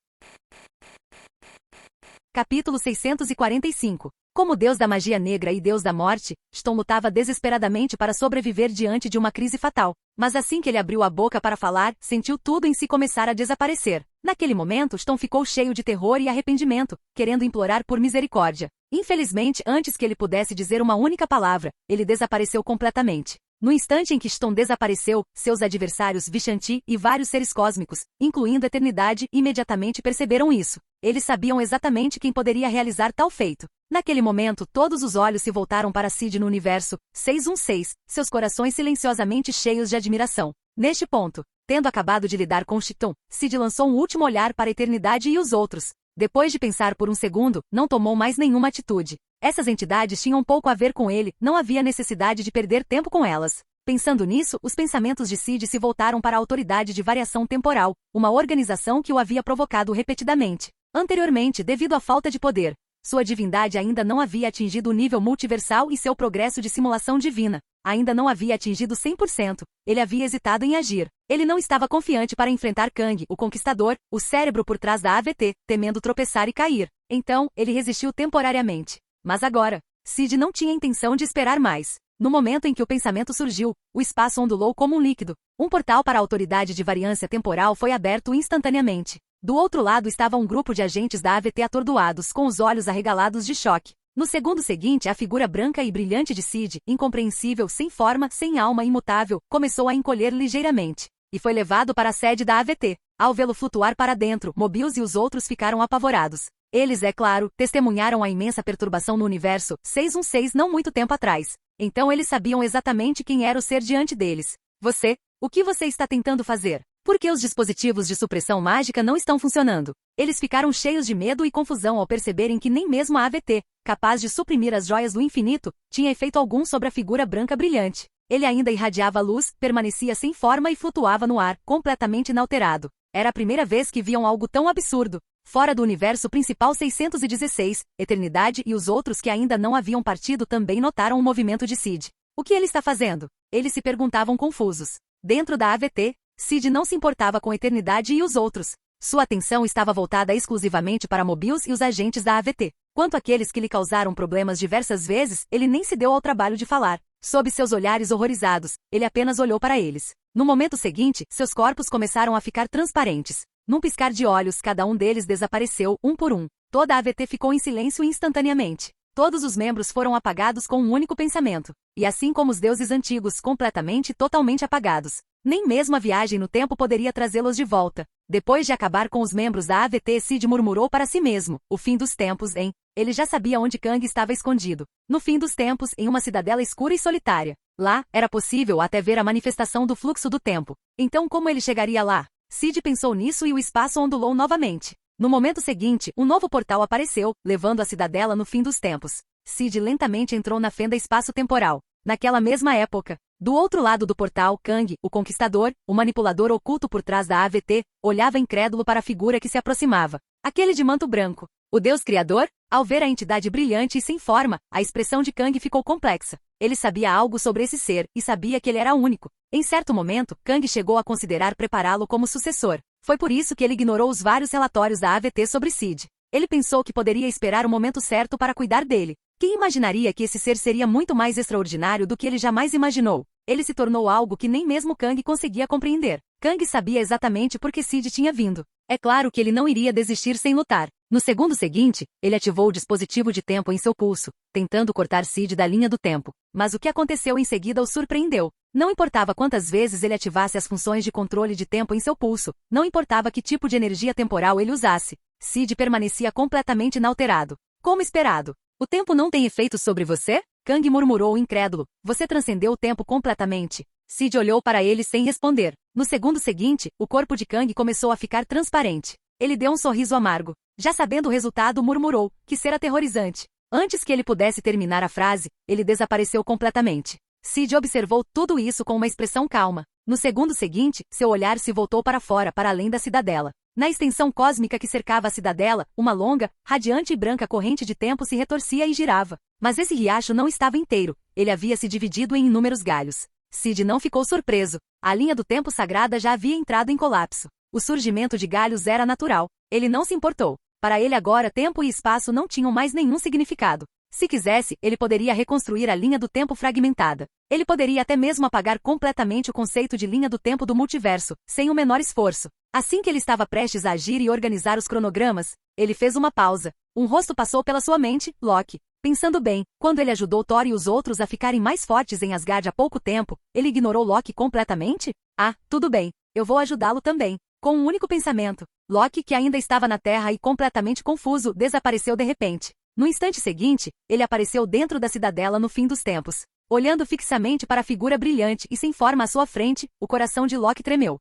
Capítulo 645. Como deus da magia negra e deus da morte, Chthon lutava desesperadamente para sobreviver diante de uma crise fatal. Mas assim que ele abriu a boca para falar, sentiu tudo em si começar a desaparecer. Naquele momento, Chthon ficou cheio de terror e arrependimento, querendo implorar por misericórdia. Infelizmente, antes que ele pudesse dizer uma única palavra, ele desapareceu completamente. No instante em que Chthon desapareceu, seus adversários Vishanti e vários seres cósmicos, incluindo a Eternidade, imediatamente perceberam isso. Eles sabiam exatamente quem poderia realizar tal feito. Naquele momento, todos os olhos se voltaram para Sid no universo 616, seus corações silenciosamente cheios de admiração. Neste ponto, tendo acabado de lidar com Chthon, Sid lançou um último olhar para a Eternidade e os outros. Depois de pensar por um segundo, não tomou mais nenhuma atitude. Essas entidades tinham pouco a ver com ele, não havia necessidade de perder tempo com elas. Pensando nisso, os pensamentos de Sid se voltaram para a Autoridade de Variação Temporal, uma organização que o havia provocado repetidamente. Anteriormente, devido à falta de poder, sua divindade ainda não havia atingido o nível multiversal e seu progresso de simulação divina ainda não havia atingido 100%. Ele havia hesitado em agir. Ele não estava confiante para enfrentar Kang, o Conquistador, o cérebro por trás da AVT, temendo tropeçar e cair. Então, ele resistiu temporariamente. Mas agora, Sid não tinha intenção de esperar mais. No momento em que o pensamento surgiu, o espaço ondulou como um líquido. Um portal para a Autoridade de Variância Temporal foi aberto instantaneamente. Do outro lado estava um grupo de agentes da AVT atordoados, com os olhos arregalados de choque. No segundo seguinte, a figura branca e brilhante de Sid, incompreensível, sem forma, sem alma, imutável, começou a encolher ligeiramente. E foi levado para a sede da AVT. Ao vê-lo flutuar para dentro, Mobius e os outros ficaram apavorados. Eles, é claro, testemunharam a imensa perturbação no universo 616 não muito tempo atrás. Então eles sabiam exatamente quem era o ser diante deles. Você? O que você está tentando fazer? Por que os dispositivos de supressão mágica não estão funcionando? Eles ficaram cheios de medo e confusão ao perceberem que nem mesmo a AVT, capaz de suprimir as joias do infinito, tinha efeito algum sobre a figura branca brilhante. Ele ainda irradiava luz, permanecia sem forma e flutuava no ar, completamente inalterado. Era a primeira vez que viam algo tão absurdo. Fora do universo principal 616, Eternidade e os outros que ainda não haviam partido também notaram o movimento de Sid. O que ele está fazendo? Eles se perguntavam confusos. Dentro da AVT, Sid não se importava com a eternidade e os outros. Sua atenção estava voltada exclusivamente para Mobius e os agentes da AVT. Quanto àqueles que lhe causaram problemas diversas vezes, ele nem se deu ao trabalho de falar. Sob seus olhares horrorizados, ele apenas olhou para eles. No momento seguinte, seus corpos começaram a ficar transparentes. Num piscar de olhos, cada um deles desapareceu, um por um. Toda a AVT ficou em silêncio instantaneamente. Todos os membros foram apagados com um único pensamento. E assim como os deuses antigos, completamente e totalmente apagados. Nem mesmo a viagem no tempo poderia trazê-los de volta. Depois de acabar com os membros da AVT, Sid murmurou para si mesmo, o fim dos tempos, hein? Ele já sabia onde Kang estava escondido. No fim dos tempos, em uma cidadela escura e solitária. Lá, era possível até ver a manifestação do fluxo do tempo. Então como ele chegaria lá? Sid pensou nisso e o espaço ondulou novamente. No momento seguinte, um novo portal apareceu, levando a cidadela no fim dos tempos. Sid lentamente entrou na fenda espaço-temporal. Naquela mesma época, do outro lado do portal, Kang, o Conquistador, o manipulador oculto por trás da AVT, olhava incrédulo para a figura que se aproximava. Aquele de manto branco. O Deus Criador? Ao ver a entidade brilhante e sem forma, a expressão de Kang ficou complexa. Ele sabia algo sobre esse ser, e sabia que ele era único. Em certo momento, Kang chegou a considerar prepará-lo como sucessor. Foi por isso que ele ignorou os vários relatórios da AVT sobre Sid. Ele pensou que poderia esperar o momento certo para cuidar dele. Quem imaginaria que esse ser seria muito mais extraordinário do que ele jamais imaginou? Ele se tornou algo que nem mesmo Kang conseguia compreender. Kang sabia exatamente por que Sid tinha vindo. É claro que ele não iria desistir sem lutar. No segundo seguinte, ele ativou o dispositivo de tempo em seu pulso, tentando cortar Sid da linha do tempo. Mas o que aconteceu em seguida o surpreendeu. Não importava quantas vezes ele ativasse as funções de controle de tempo em seu pulso, não importava que tipo de energia temporal ele usasse. Sid permanecia completamente inalterado. Como esperado. O tempo não tem efeito sobre você? Kang murmurou incrédulo. Você transcendeu o tempo completamente. Sid olhou para ele sem responder. No segundo seguinte, o corpo de Kang começou a ficar transparente. Ele deu um sorriso amargo. Já sabendo o resultado, murmurou, que ser aterrorizante. Antes que ele pudesse terminar a frase, ele desapareceu completamente. Sid observou tudo isso com uma expressão calma. No segundo seguinte, seu olhar se voltou para fora, para além da cidadela. Na extensão cósmica que cercava a cidadela, uma longa, radiante e branca corrente de tempo se retorcia e girava. Mas esse riacho não estava inteiro, ele havia se dividido em inúmeros galhos. Sid não ficou surpreso. A linha do tempo sagrada já havia entrado em colapso. O surgimento de galhos era natural. Ele não se importou. Para ele agora tempo e espaço não tinham mais nenhum significado. Se quisesse, ele poderia reconstruir a linha do tempo fragmentada. Ele poderia até mesmo apagar completamente o conceito de linha do tempo do multiverso, sem o menor esforço. Assim que ele estava prestes a agir e organizar os cronogramas, ele fez uma pausa. Um rosto passou pela sua mente, Loki. Pensando bem, quando ele ajudou Thor e os outros a ficarem mais fortes em Asgard há pouco tempo, ele ignorou Loki completamente? Ah, tudo bem. Eu vou ajudá-lo também. Com um único pensamento, Loki, que ainda estava na Terra e completamente confuso, desapareceu de repente. No instante seguinte, ele apareceu dentro da cidadela no fim dos tempos. Olhando fixamente para a figura brilhante e sem forma à sua frente, o coração de Loki tremeu.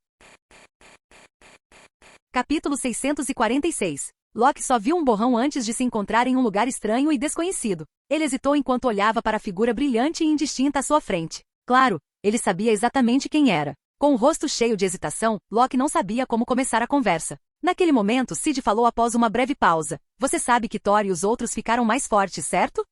Capítulo 646. Loki só viu um borrão antes de se encontrar em um lugar estranho e desconhecido. Ele hesitou enquanto olhava para a figura brilhante e indistinta à sua frente. Claro, ele sabia exatamente quem era. Com o rosto cheio de hesitação, Loki não sabia como começar a conversa. Naquele momento, Sid falou após uma breve pausa. Você sabe que Thor e os outros ficaram mais fortes, certo?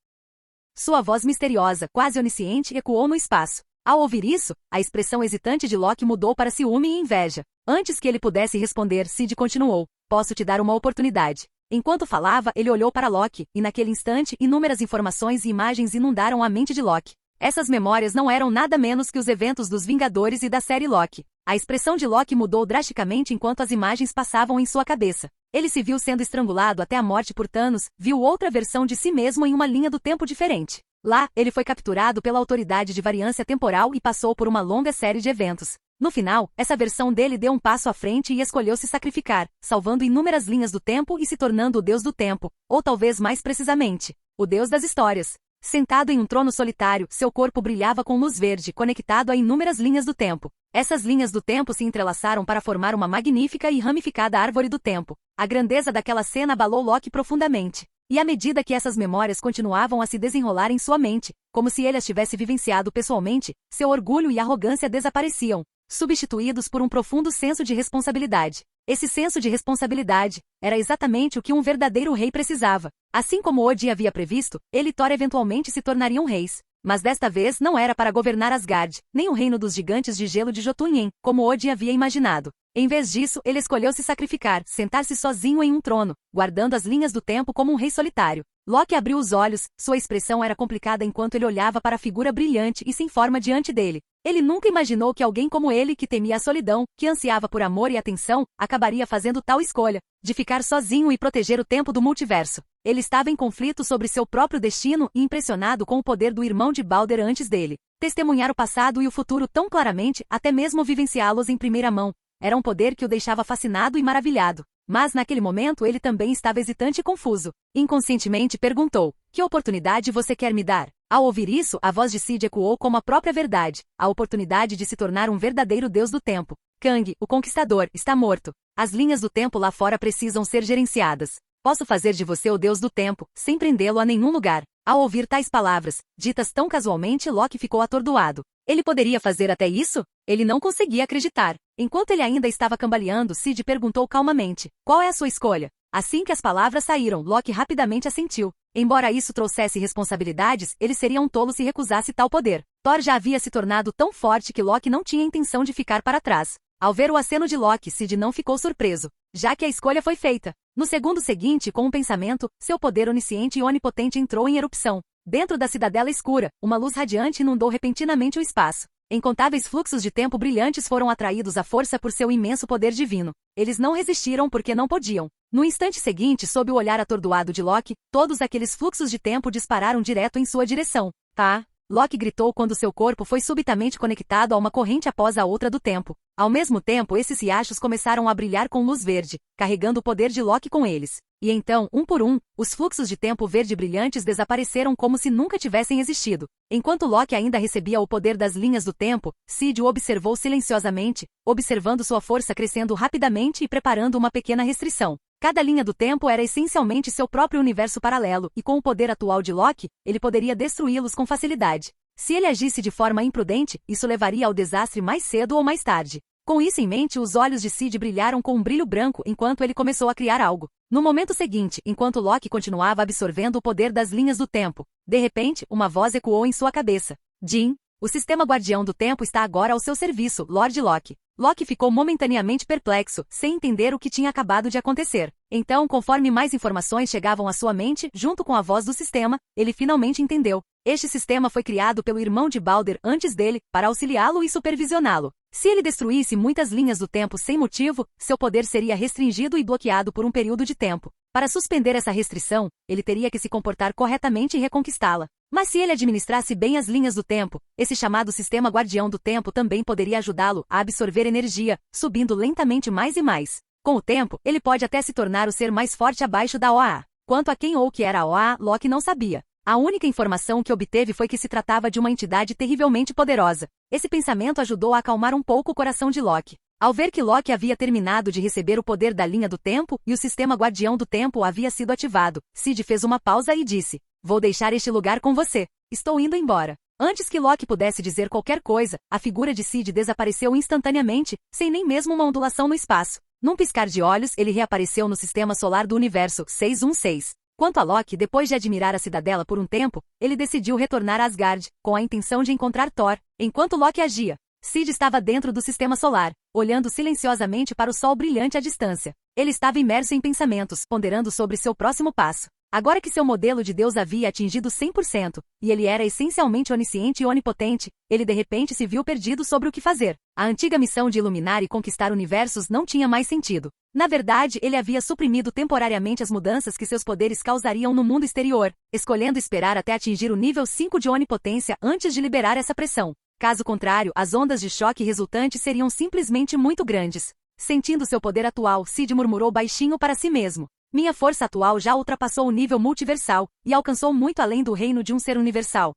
Sua voz misteriosa, quase onisciente, ecoou no espaço. Ao ouvir isso, a expressão hesitante de Loki mudou para ciúme e inveja. Antes que ele pudesse responder, Sid continuou. Posso te dar uma oportunidade. Enquanto falava, ele olhou para Loki, e naquele instante, inúmeras informações e imagens inundaram a mente de Loki. Essas memórias não eram nada menos que os eventos dos Vingadores e da série Loki. A expressão de Loki mudou drasticamente enquanto as imagens passavam em sua cabeça. Ele se viu sendo estrangulado até a morte por Thanos, viu outra versão de si mesmo em uma linha do tempo diferente. Lá, ele foi capturado pela autoridade de variância temporal e passou por uma longa série de eventos. No final, essa versão dele deu um passo à frente e escolheu se sacrificar, salvando inúmeras linhas do tempo e se tornando o Deus do tempo, ou talvez mais precisamente, o Deus das histórias. Sentado em um trono solitário, seu corpo brilhava com luz verde, conectado a inúmeras linhas do tempo. Essas linhas do tempo se entrelaçaram para formar uma magnífica e ramificada árvore do tempo. A grandeza daquela cena abalou Loki profundamente. E à medida que essas memórias continuavam a se desenrolar em sua mente, como se ele as tivesse vivenciado pessoalmente, seu orgulho e arrogância desapareciam, substituídos por um profundo senso de responsabilidade. Esse senso de responsabilidade era exatamente o que um verdadeiro rei precisava. Assim como Odin havia previsto, ele e Thor eventualmente se tornariam reis. Mas desta vez não era para governar Asgard, nem o reino dos gigantes de gelo de Jotunheim, como Odin havia imaginado. Em vez disso, ele escolheu se sacrificar, sentar-se sozinho em um trono, guardando as linhas do tempo como um rei solitário. Loki abriu os olhos, sua expressão era complicada enquanto ele olhava para a figura brilhante e sem forma diante dele. Ele nunca imaginou que alguém como ele, que temia a solidão, que ansiava por amor e atenção, acabaria fazendo tal escolha, de ficar sozinho e proteger o tempo do multiverso. Ele estava em conflito sobre seu próprio destino e impressionado com o poder do irmão de Balder antes dele. Testemunhar o passado e o futuro tão claramente, até mesmo vivenciá-los em primeira mão, era um poder que o deixava fascinado e maravilhado. Mas naquele momento ele também estava hesitante e confuso. Inconscientemente perguntou: "Que oportunidade você quer me dar?" Ao ouvir isso, a voz de Cid ecoou como a própria verdade, a oportunidade de se tornar um verdadeiro deus do tempo. Kang, o conquistador, está morto. As linhas do tempo lá fora precisam ser gerenciadas. Posso fazer de você o deus do tempo, sem prendê-lo a nenhum lugar. Ao ouvir tais palavras, ditas tão casualmente, Loki ficou atordoado. Ele poderia fazer até isso? Ele não conseguia acreditar. Enquanto ele ainda estava cambaleando, Cid perguntou calmamente: "Qual é a sua escolha?" Assim que as palavras saíram, Loki rapidamente assentiu. Embora isso trouxesse responsabilidades, ele seria um tolo se recusasse tal poder. Thor já havia se tornado tão forte que Loki não tinha intenção de ficar para trás. Ao ver o aceno de Loki, Cid não ficou surpreso, já que a escolha foi feita. No segundo seguinte, com um pensamento, seu poder onisciente e onipotente entrou em erupção. Dentro da cidadela escura, uma luz radiante inundou repentinamente o espaço. Incontáveis fluxos de tempo brilhantes foram atraídos à força por seu imenso poder divino. Eles não resistiram porque não podiam. No instante seguinte, sob o olhar atordoado de Loki, todos aqueles fluxos de tempo dispararam direto em sua direção. "Tá!" Loki gritou quando seu corpo foi subitamente conectado a uma corrente após a outra do tempo. Ao mesmo tempo, esses riachos começaram a brilhar com luz verde, carregando o poder de Loki com eles. E então, um por um, os fluxos de tempo verde brilhantes desapareceram como se nunca tivessem existido. Enquanto Loki ainda recebia o poder das linhas do tempo, Cid o observou silenciosamente, observando sua força crescendo rapidamente e preparando uma pequena restrição. Cada linha do tempo era essencialmente seu próprio universo paralelo, e com o poder atual de Loki, ele poderia destruí-los com facilidade. Se ele agisse de forma imprudente, isso levaria ao desastre mais cedo ou mais tarde. Com isso em mente, os olhos de Cid brilharam com um brilho branco enquanto ele começou a criar algo. No momento seguinte, enquanto Loki continuava absorvendo o poder das linhas do tempo, de repente, uma voz ecoou em sua cabeça. "Jin, o sistema guardião do tempo está agora ao seu serviço, Lord Loki." Loki ficou momentaneamente perplexo, sem entender o que tinha acabado de acontecer. Então, conforme mais informações chegavam à sua mente, junto com a voz do sistema, ele finalmente entendeu. Este sistema foi criado pelo irmão de Balder antes dele, para auxiliá-lo e supervisioná-lo. Se ele destruísse muitas linhas do tempo sem motivo, seu poder seria restringido e bloqueado por um período de tempo. Para suspender essa restrição, ele teria que se comportar corretamente e reconquistá-la. Mas se ele administrasse bem as linhas do tempo, esse chamado sistema guardião do tempo também poderia ajudá-lo a absorver energia, subindo lentamente mais e mais. Com o tempo, ele pode até se tornar o ser mais forte abaixo da OA. Quanto a quem ou o que era a OA, Loki não sabia. A única informação que obteve foi que se tratava de uma entidade terrivelmente poderosa. Esse pensamento ajudou a acalmar um pouco o coração de Loki. Ao ver que Loki havia terminado de receber o poder da linha do tempo e o sistema guardião do tempo havia sido ativado, Cid fez uma pausa e disse: "Vou deixar este lugar com você. Estou indo embora." Antes que Loki pudesse dizer qualquer coisa, a figura de Cid desapareceu instantaneamente, sem nem mesmo uma ondulação no espaço. Num piscar de olhos, ele reapareceu no sistema solar do universo 616. Quanto a Loki, depois de admirar a cidadela por um tempo, ele decidiu retornar a Asgard, com a intenção de encontrar Thor. Enquanto Loki agia, Cid estava dentro do sistema solar, olhando silenciosamente para o sol brilhante à distância. Ele estava imerso em pensamentos, ponderando sobre seu próximo passo. Agora que seu modelo de Deus havia atingido 100%, e ele era essencialmente onisciente e onipotente, ele de repente se viu perdido sobre o que fazer. A antiga missão de iluminar e conquistar universos não tinha mais sentido. Na verdade, ele havia suprimido temporariamente as mudanças que seus poderes causariam no mundo exterior, escolhendo esperar até atingir o nível 5 de onipotência antes de liberar essa pressão. Caso contrário, as ondas de choque resultantes seriam simplesmente muito grandes. Sentindo seu poder atual, Cid murmurou baixinho para si mesmo: "Minha força atual já ultrapassou o nível multiversal, e alcançou muito além do reino de um ser universal."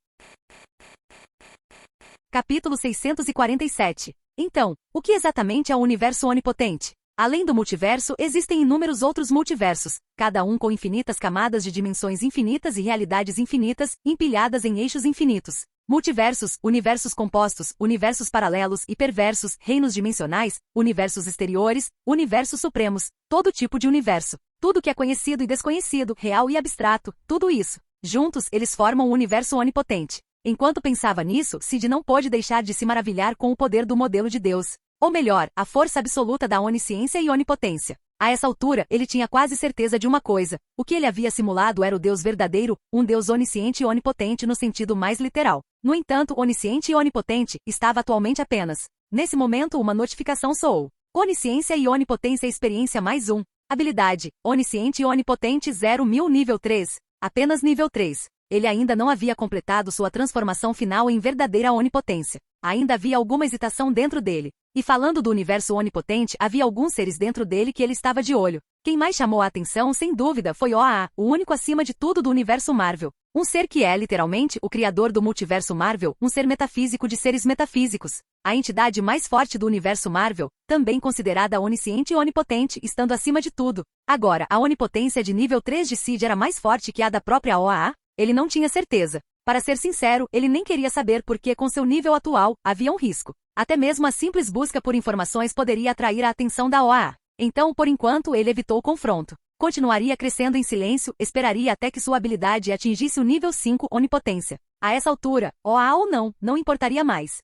Capítulo 647. Então, o que exatamente é o universo onipotente? Além do multiverso, existem inúmeros outros multiversos, cada um com infinitas camadas de dimensões infinitas e realidades infinitas, empilhadas em eixos infinitos. Multiversos, universos compostos, universos paralelos e perversos, reinos dimensionais, universos exteriores, universos supremos, todo tipo de universo. Tudo que é conhecido e desconhecido, real e abstrato, tudo isso. Juntos, eles formam o universo onipotente. Enquanto pensava nisso, Sid não pôde deixar de se maravilhar com o poder do modelo de Deus. Ou melhor, a força absoluta da onisciência e onipotência. A essa altura, ele tinha quase certeza de uma coisa. O que ele havia simulado era o Deus verdadeiro, um Deus onisciente e onipotente no sentido mais literal. No entanto, onisciente e onipotente estava atualmente apenas. Nesse momento, uma notificação soou. Onisciência e onipotência experiência mais um. Habilidade. Onisciente e onipotente 0.000 nível 3. Apenas nível 3. Ele ainda não havia completado sua transformação final em verdadeira onipotência. Ainda havia alguma hesitação dentro dele. E falando do universo onipotente, havia alguns seres dentro dele que ele estava de olho. Quem mais chamou a atenção, sem dúvida, foi OAA, o único acima de tudo do universo Marvel. Um ser que é, literalmente, o criador do multiverso Marvel, um ser metafísico de seres metafísicos. A entidade mais forte do universo Marvel, também considerada onisciente e onipotente, estando acima de tudo. Agora, a onipotência de nível 3 de Sid era mais forte que a da própria OAA? Ele não tinha certeza. Para ser sincero, ele nem queria saber porque, com seu nível atual, havia um risco. Até mesmo a simples busca por informações poderia atrair a atenção da OAA. Então, por enquanto, ele evitou o confronto. Continuaria crescendo em silêncio, esperaria até que sua habilidade atingisse o nível 5 onipotência. A essa altura, OAA ou não importaria mais.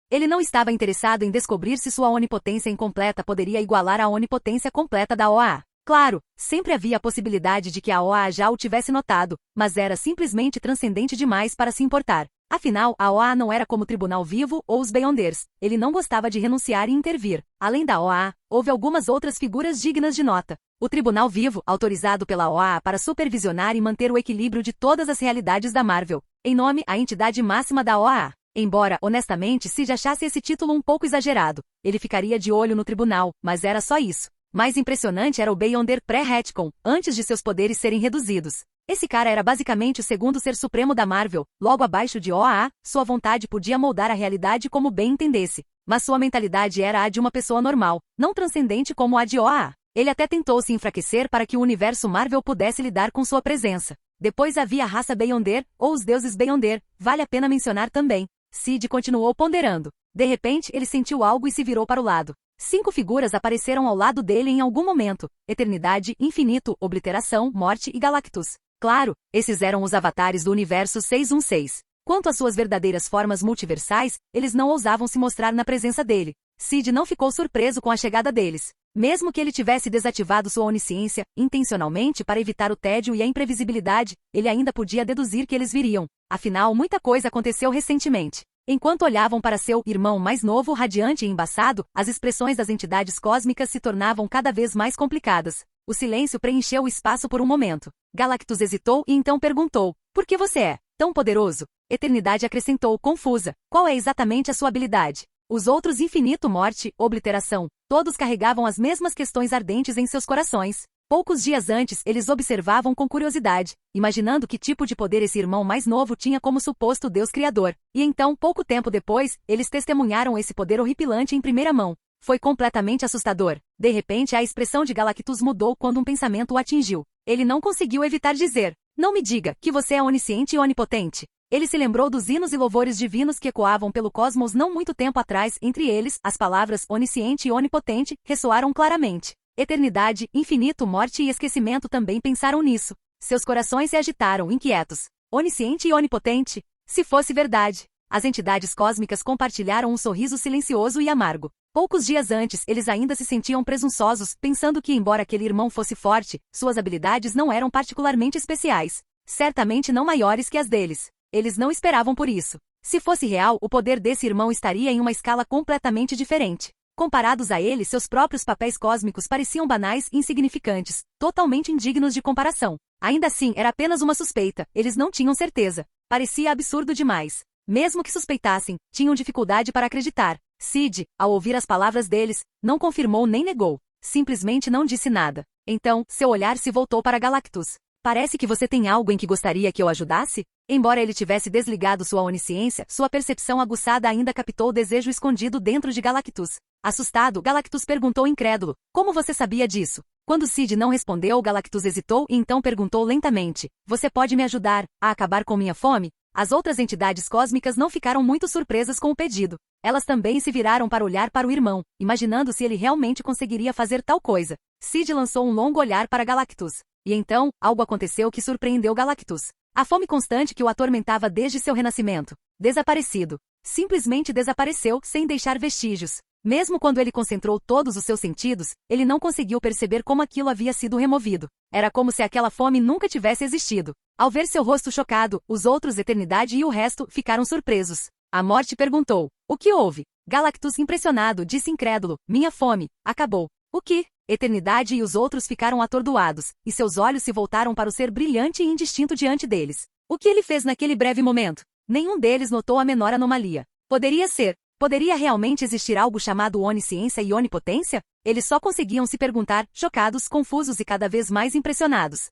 Ele não estava interessado em descobrir se sua onipotência incompleta poderia igualar a onipotência completa da OAA. Claro, sempre havia a possibilidade de que a OAA já o tivesse notado, mas era simplesmente transcendente demais para se importar. Afinal, a OAA não era como o Tribunal Vivo ou os Beyonders. Ele não gostava de renunciar e intervir. Além da OAA, houve algumas outras figuras dignas de nota. O Tribunal Vivo, autorizado pela OAA para supervisionar e manter o equilíbrio de todas as realidades da Marvel. Em nome, a entidade máxima da OAA. Embora, honestamente, Sid achasse esse título um pouco exagerado, ele ficaria de olho no tribunal, mas era só isso. Mais impressionante era o Beyonder pré-retcon, antes de seus poderes serem reduzidos. Esse cara era basicamente o segundo ser supremo da Marvel, logo abaixo de OAA, sua vontade podia moldar a realidade como bem entendesse. Mas sua mentalidade era a de uma pessoa normal, não transcendente como a de OAA. Ele até tentou se enfraquecer para que o universo Marvel pudesse lidar com sua presença. Depois havia a raça Beyonder, ou os deuses Beyonder, vale a pena mencionar também. Sid continuou ponderando. De repente, ele sentiu algo e se virou para o lado. 5 figuras apareceram ao lado dele em algum momento. Eternidade, Infinito, Obliteração, Morte e Galactus. Claro, esses eram os avatares do universo 616. Quanto às suas verdadeiras formas multiversais, eles não ousavam se mostrar na presença dele. Sid não ficou surpreso com a chegada deles. Mesmo que ele tivesse desativado sua onisciência, intencionalmente para evitar o tédio e a imprevisibilidade, ele ainda podia deduzir que eles viriam. Afinal, muita coisa aconteceu recentemente. Enquanto olhavam para seu irmão mais novo, radiante e embaçado, as expressões das entidades cósmicas se tornavam cada vez mais complicadas. O silêncio preencheu o espaço por um momento. Galactus hesitou e então perguntou: "Por que você é tão poderoso?" Eternidade acrescentou, confusa: "Qual é exatamente a sua habilidade?" Os outros Infinito, Morte, Obliteração, todos carregavam as mesmas questões ardentes em seus corações. Poucos dias antes, eles observavam com curiosidade, imaginando que tipo de poder esse irmão mais novo tinha como suposto Deus Criador. E então, pouco tempo depois, eles testemunharam esse poder horripilante em primeira mão. Foi completamente assustador. De repente, a expressão de Galactus mudou quando um pensamento o atingiu. Ele não conseguiu evitar dizer: "Não me diga que você é onisciente e onipotente." Ele se lembrou dos hinos e louvores divinos que ecoavam pelo cosmos não muito tempo atrás, entre eles, as palavras onisciente e onipotente ressoaram claramente. Eternidade, Infinito, Morte e Esquecimento também pensaram nisso. Seus corações se agitaram, inquietos. Onisciente e onipotente? Se fosse verdade. As entidades cósmicas compartilharam um sorriso silencioso e amargo. Poucos dias antes, eles ainda se sentiam presunçosos, pensando que, embora aquele irmão fosse forte, suas habilidades não eram particularmente especiais. Certamente não maiores que as deles. Eles não esperavam por isso. Se fosse real, o poder desse irmão estaria em uma escala completamente diferente. Comparados a ele, seus próprios papéis cósmicos pareciam banais e insignificantes, totalmente indignos de comparação. Ainda assim, era apenas uma suspeita, eles não tinham certeza. Parecia absurdo demais. Mesmo que suspeitassem, tinham dificuldade para acreditar. Sid, ao ouvir as palavras deles, não confirmou nem negou. Simplesmente não disse nada. Então, seu olhar se voltou para Galactus. "Parece que você tem algo em que gostaria que eu ajudasse?" Embora ele tivesse desligado sua onisciência, sua percepção aguçada ainda captou o desejo escondido dentro de Galactus. Assustado, Galactus perguntou incrédulo: "Como você sabia disso?" Quando Sid não respondeu, Galactus hesitou e então perguntou lentamente: "Você pode me ajudar a acabar com minha fome?" As outras entidades cósmicas não ficaram muito surpresas com o pedido. Elas também se viraram para olhar para o irmão, imaginando se ele realmente conseguiria fazer tal coisa. Sid lançou um longo olhar para Galactus. E então, algo aconteceu que surpreendeu Galactus. A fome constante que o atormentava desde seu renascimento. Desaparecido. Simplesmente desapareceu, sem deixar vestígios. Mesmo quando ele concentrou todos os seus sentidos, ele não conseguiu perceber como aquilo havia sido removido. Era como se aquela fome nunca tivesse existido. Ao ver seu rosto chocado, os outros Eternidade e o resto ficaram surpresos. A morte perguntou: o que houve? Galactus, impressionado, disse incrédulo: minha fome acabou. O que? Eternidade e os outros ficaram atordoados, e seus olhos se voltaram para o ser brilhante e indistinto diante deles. O que ele fez naquele breve momento? Nenhum deles notou a menor anomalia. Poderia realmente existir algo chamado onisciência e onipotência? Eles só conseguiam se perguntar, chocados, confusos e cada vez mais impressionados.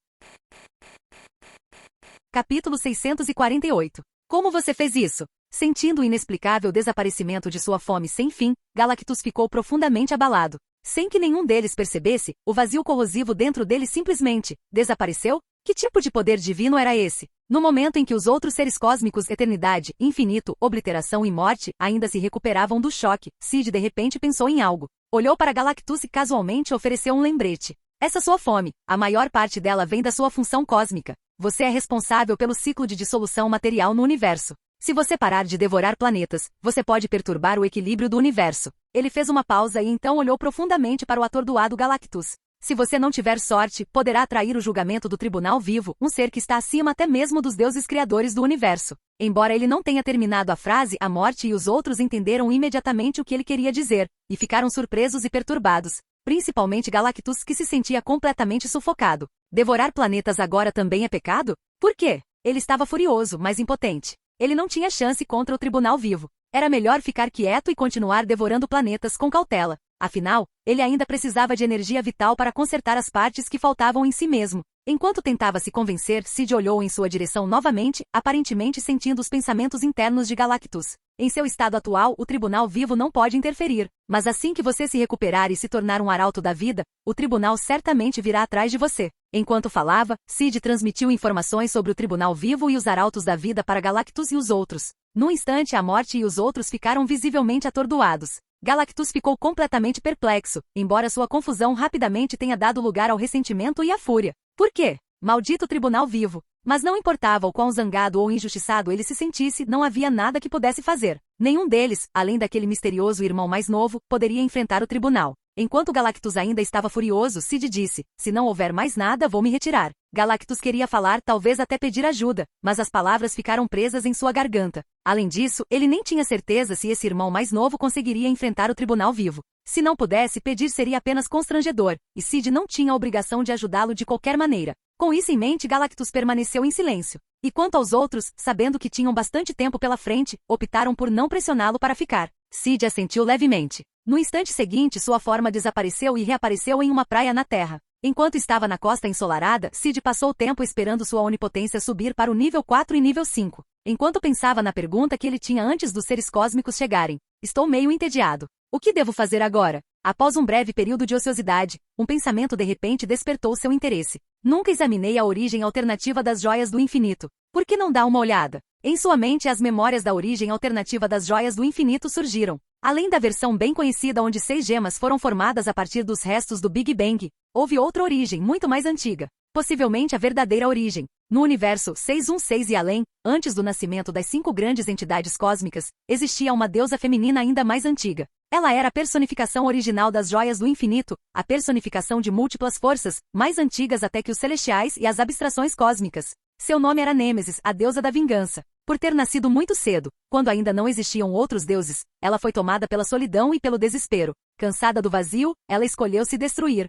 Capítulo 648. Como você fez isso? Sentindo o inexplicável desaparecimento de sua fome sem fim, Galactus ficou profundamente abalado. Sem que nenhum deles percebesse, o vazio corrosivo dentro dele simplesmente desapareceu? Que tipo de poder divino era esse? No momento em que os outros seres cósmicos, eternidade, infinito, obliteração e morte, ainda se recuperavam do choque, Sid de repente pensou em algo. Olhou para Galactus e casualmente ofereceu um lembrete. Essa sua fome, a maior parte dela vem da sua função cósmica. Você é responsável pelo ciclo de dissolução material no universo. Se você parar de devorar planetas, você pode perturbar o equilíbrio do universo. Ele fez uma pausa e então olhou profundamente para o atordoado Galactus. Se você não tiver sorte, poderá atrair o julgamento do Tribunal Vivo, um ser que está acima até mesmo dos deuses criadores do universo. Embora ele não tenha terminado a frase, a morte e os outros entenderam imediatamente o que ele queria dizer, e ficaram surpresos e perturbados. Principalmente Galactus, que se sentia completamente sufocado. Devorar planetas agora também é pecado? Por quê? Ele estava furioso, mas impotente. Ele não tinha chance contra o Tribunal Vivo. Era melhor ficar quieto e continuar devorando planetas com cautela. Afinal, ele ainda precisava de energia vital para consertar as partes que faltavam em si mesmo. Enquanto tentava se convencer, Sid olhou em sua direção novamente, aparentemente sentindo os pensamentos internos de Galactus. Em seu estado atual, o Tribunal Vivo não pode interferir. Mas assim que você se recuperar e se tornar um arauto da vida, o Tribunal certamente virá atrás de você. Enquanto falava, Sid transmitiu informações sobre o Tribunal Vivo e os arautos da vida para Galactus e os outros. Num instante, a morte e os outros ficaram visivelmente atordoados. Galactus ficou completamente perplexo, embora sua confusão rapidamente tenha dado lugar ao ressentimento e à fúria. Por quê? Maldito Tribunal Vivo. Mas não importava o quão zangado ou injustiçado ele se sentisse, não havia nada que pudesse fazer. Nenhum deles, além daquele misterioso irmão mais novo, poderia enfrentar o tribunal. Enquanto Galactus ainda estava furioso, Sid disse: se não houver mais nada, vou me retirar. Galactus queria falar, talvez até pedir ajuda, mas as palavras ficaram presas em sua garganta. Além disso, ele nem tinha certeza se esse irmão mais novo conseguiria enfrentar o Tribunal Vivo. Se não pudesse, pedir seria apenas constrangedor, e Sid não tinha a obrigação de ajudá-lo de qualquer maneira. Com isso em mente, Galactus permaneceu em silêncio. E quanto aos outros, sabendo que tinham bastante tempo pela frente, optaram por não pressioná-lo para ficar. Sid assentiu levemente. No instante seguinte, sua forma desapareceu e reapareceu em uma praia na terra. Enquanto estava na costa ensolarada, Sid passou o tempo esperando sua onipotência subir para o nível 4 e nível 5. Enquanto pensava na pergunta que ele tinha antes dos seres cósmicos chegarem. Estou meio entediado. O que devo fazer agora? Após um breve período de ociosidade, um pensamento de repente despertou seu interesse. Nunca examinei a origem alternativa das joias do infinito. Por que não dá uma olhada? Em sua mente, as memórias da origem alternativa das joias do infinito surgiram. Além da versão bem conhecida onde 6 gemas foram formadas a partir dos restos do Big Bang, houve outra origem muito mais antiga. Possivelmente a verdadeira origem. No universo 616 e além, antes do nascimento das 5 grandes entidades cósmicas, existia uma deusa feminina ainda mais antiga. Ela era a personificação original das joias do infinito, a personificação de múltiplas forças, mais antigas até que os celestiais e as abstrações cósmicas. Seu nome era Nêmesis, a deusa da vingança. Por ter nascido muito cedo, quando ainda não existiam outros deuses, ela foi tomada pela solidão e pelo desespero. Cansada do vazio, ela escolheu se destruir.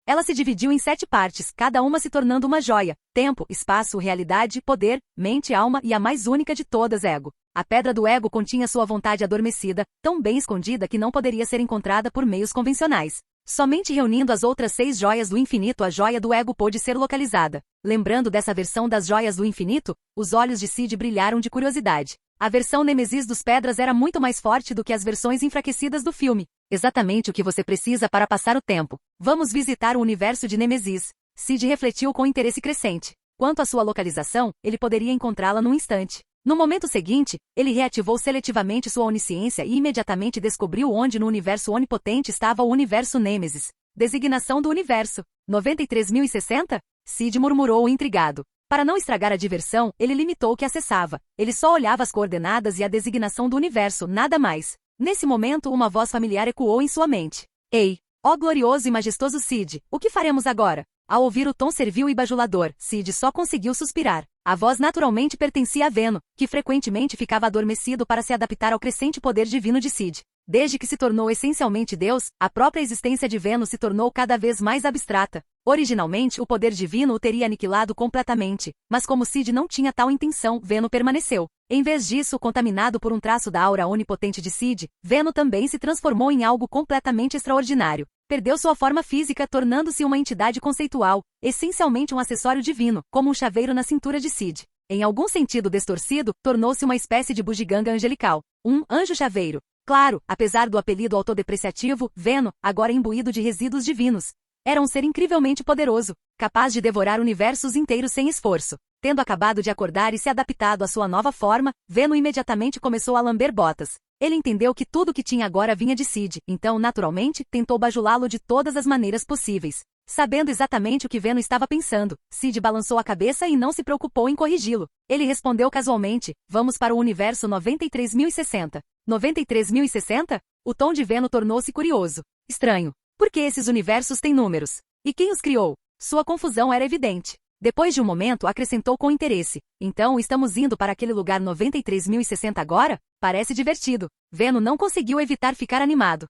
Ela se dividiu em 7 partes, cada uma se tornando uma joia: tempo, espaço, realidade, poder, mente, alma e a mais única de todas, ego. A pedra do ego continha sua vontade adormecida, tão bem escondida que não poderia ser encontrada por meios convencionais. Somente reunindo as outras 6 joias do infinito, a joia do ego pôde ser localizada. Lembrando dessa versão das joias do infinito, os olhos de Sid brilharam de curiosidade. A versão Nêmesis dos Pedras era muito mais forte do que as versões enfraquecidas do filme. Exatamente o que você precisa para passar o tempo. Vamos visitar o universo de Nêmesis. Sid refletiu com interesse crescente. Quanto à sua localização, ele poderia encontrá-la num instante. No momento seguinte, ele reativou seletivamente sua onisciência e imediatamente descobriu onde no universo onipotente estava o universo Nêmesis. Designação do universo: 93.060? Sid murmurou intrigado. Para não estragar a diversão, ele limitou o que acessava. Ele só olhava as coordenadas e a designação do universo, nada mais. Nesse momento, uma voz familiar ecoou em sua mente. Ei, ó glorioso e majestoso Cid, o que faremos agora? Ao ouvir o tom servil e bajulador, Cid só conseguiu suspirar. A voz naturalmente pertencia a Veno, que frequentemente ficava adormecido para se adaptar ao crescente poder divino de Cid. Desde que se tornou essencialmente Deus, a própria existência de Veno se tornou cada vez mais abstrata. Originalmente, o poder divino o teria aniquilado completamente, mas como Cid não tinha tal intenção, Veno permaneceu. Em vez disso, contaminado por um traço da aura onipotente de Cid, Veno também se transformou em algo completamente extraordinário. Perdeu sua forma física, tornando-se uma entidade conceitual, essencialmente um acessório divino, como um chaveiro na cintura de Cid. Em algum sentido distorcido, tornou-se uma espécie de bugiganga angelical, um anjo-chaveiro. Claro, apesar do apelido autodepreciativo, Veno, agora imbuído de resíduos divinos, era um ser incrivelmente poderoso, capaz de devorar universos inteiros sem esforço. Tendo acabado de acordar e se adaptado à sua nova forma, Veno imediatamente começou a lamber botas. Ele entendeu que tudo o que tinha agora vinha de Cid, então, naturalmente, tentou bajulá-lo de todas as maneiras possíveis. Sabendo exatamente o que Veno estava pensando, Cid balançou a cabeça e não se preocupou em corrigi-lo. Ele respondeu casualmente, vamos para o universo 93.060. 93.060? O tom de Veno tornou-se curioso. Estranho. Por que esses universos têm números? E quem os criou? Sua confusão era evidente. Depois de um momento, acrescentou com interesse. Então, estamos indo para aquele lugar 93.060 agora? Parece divertido. Veno não conseguiu evitar ficar animado.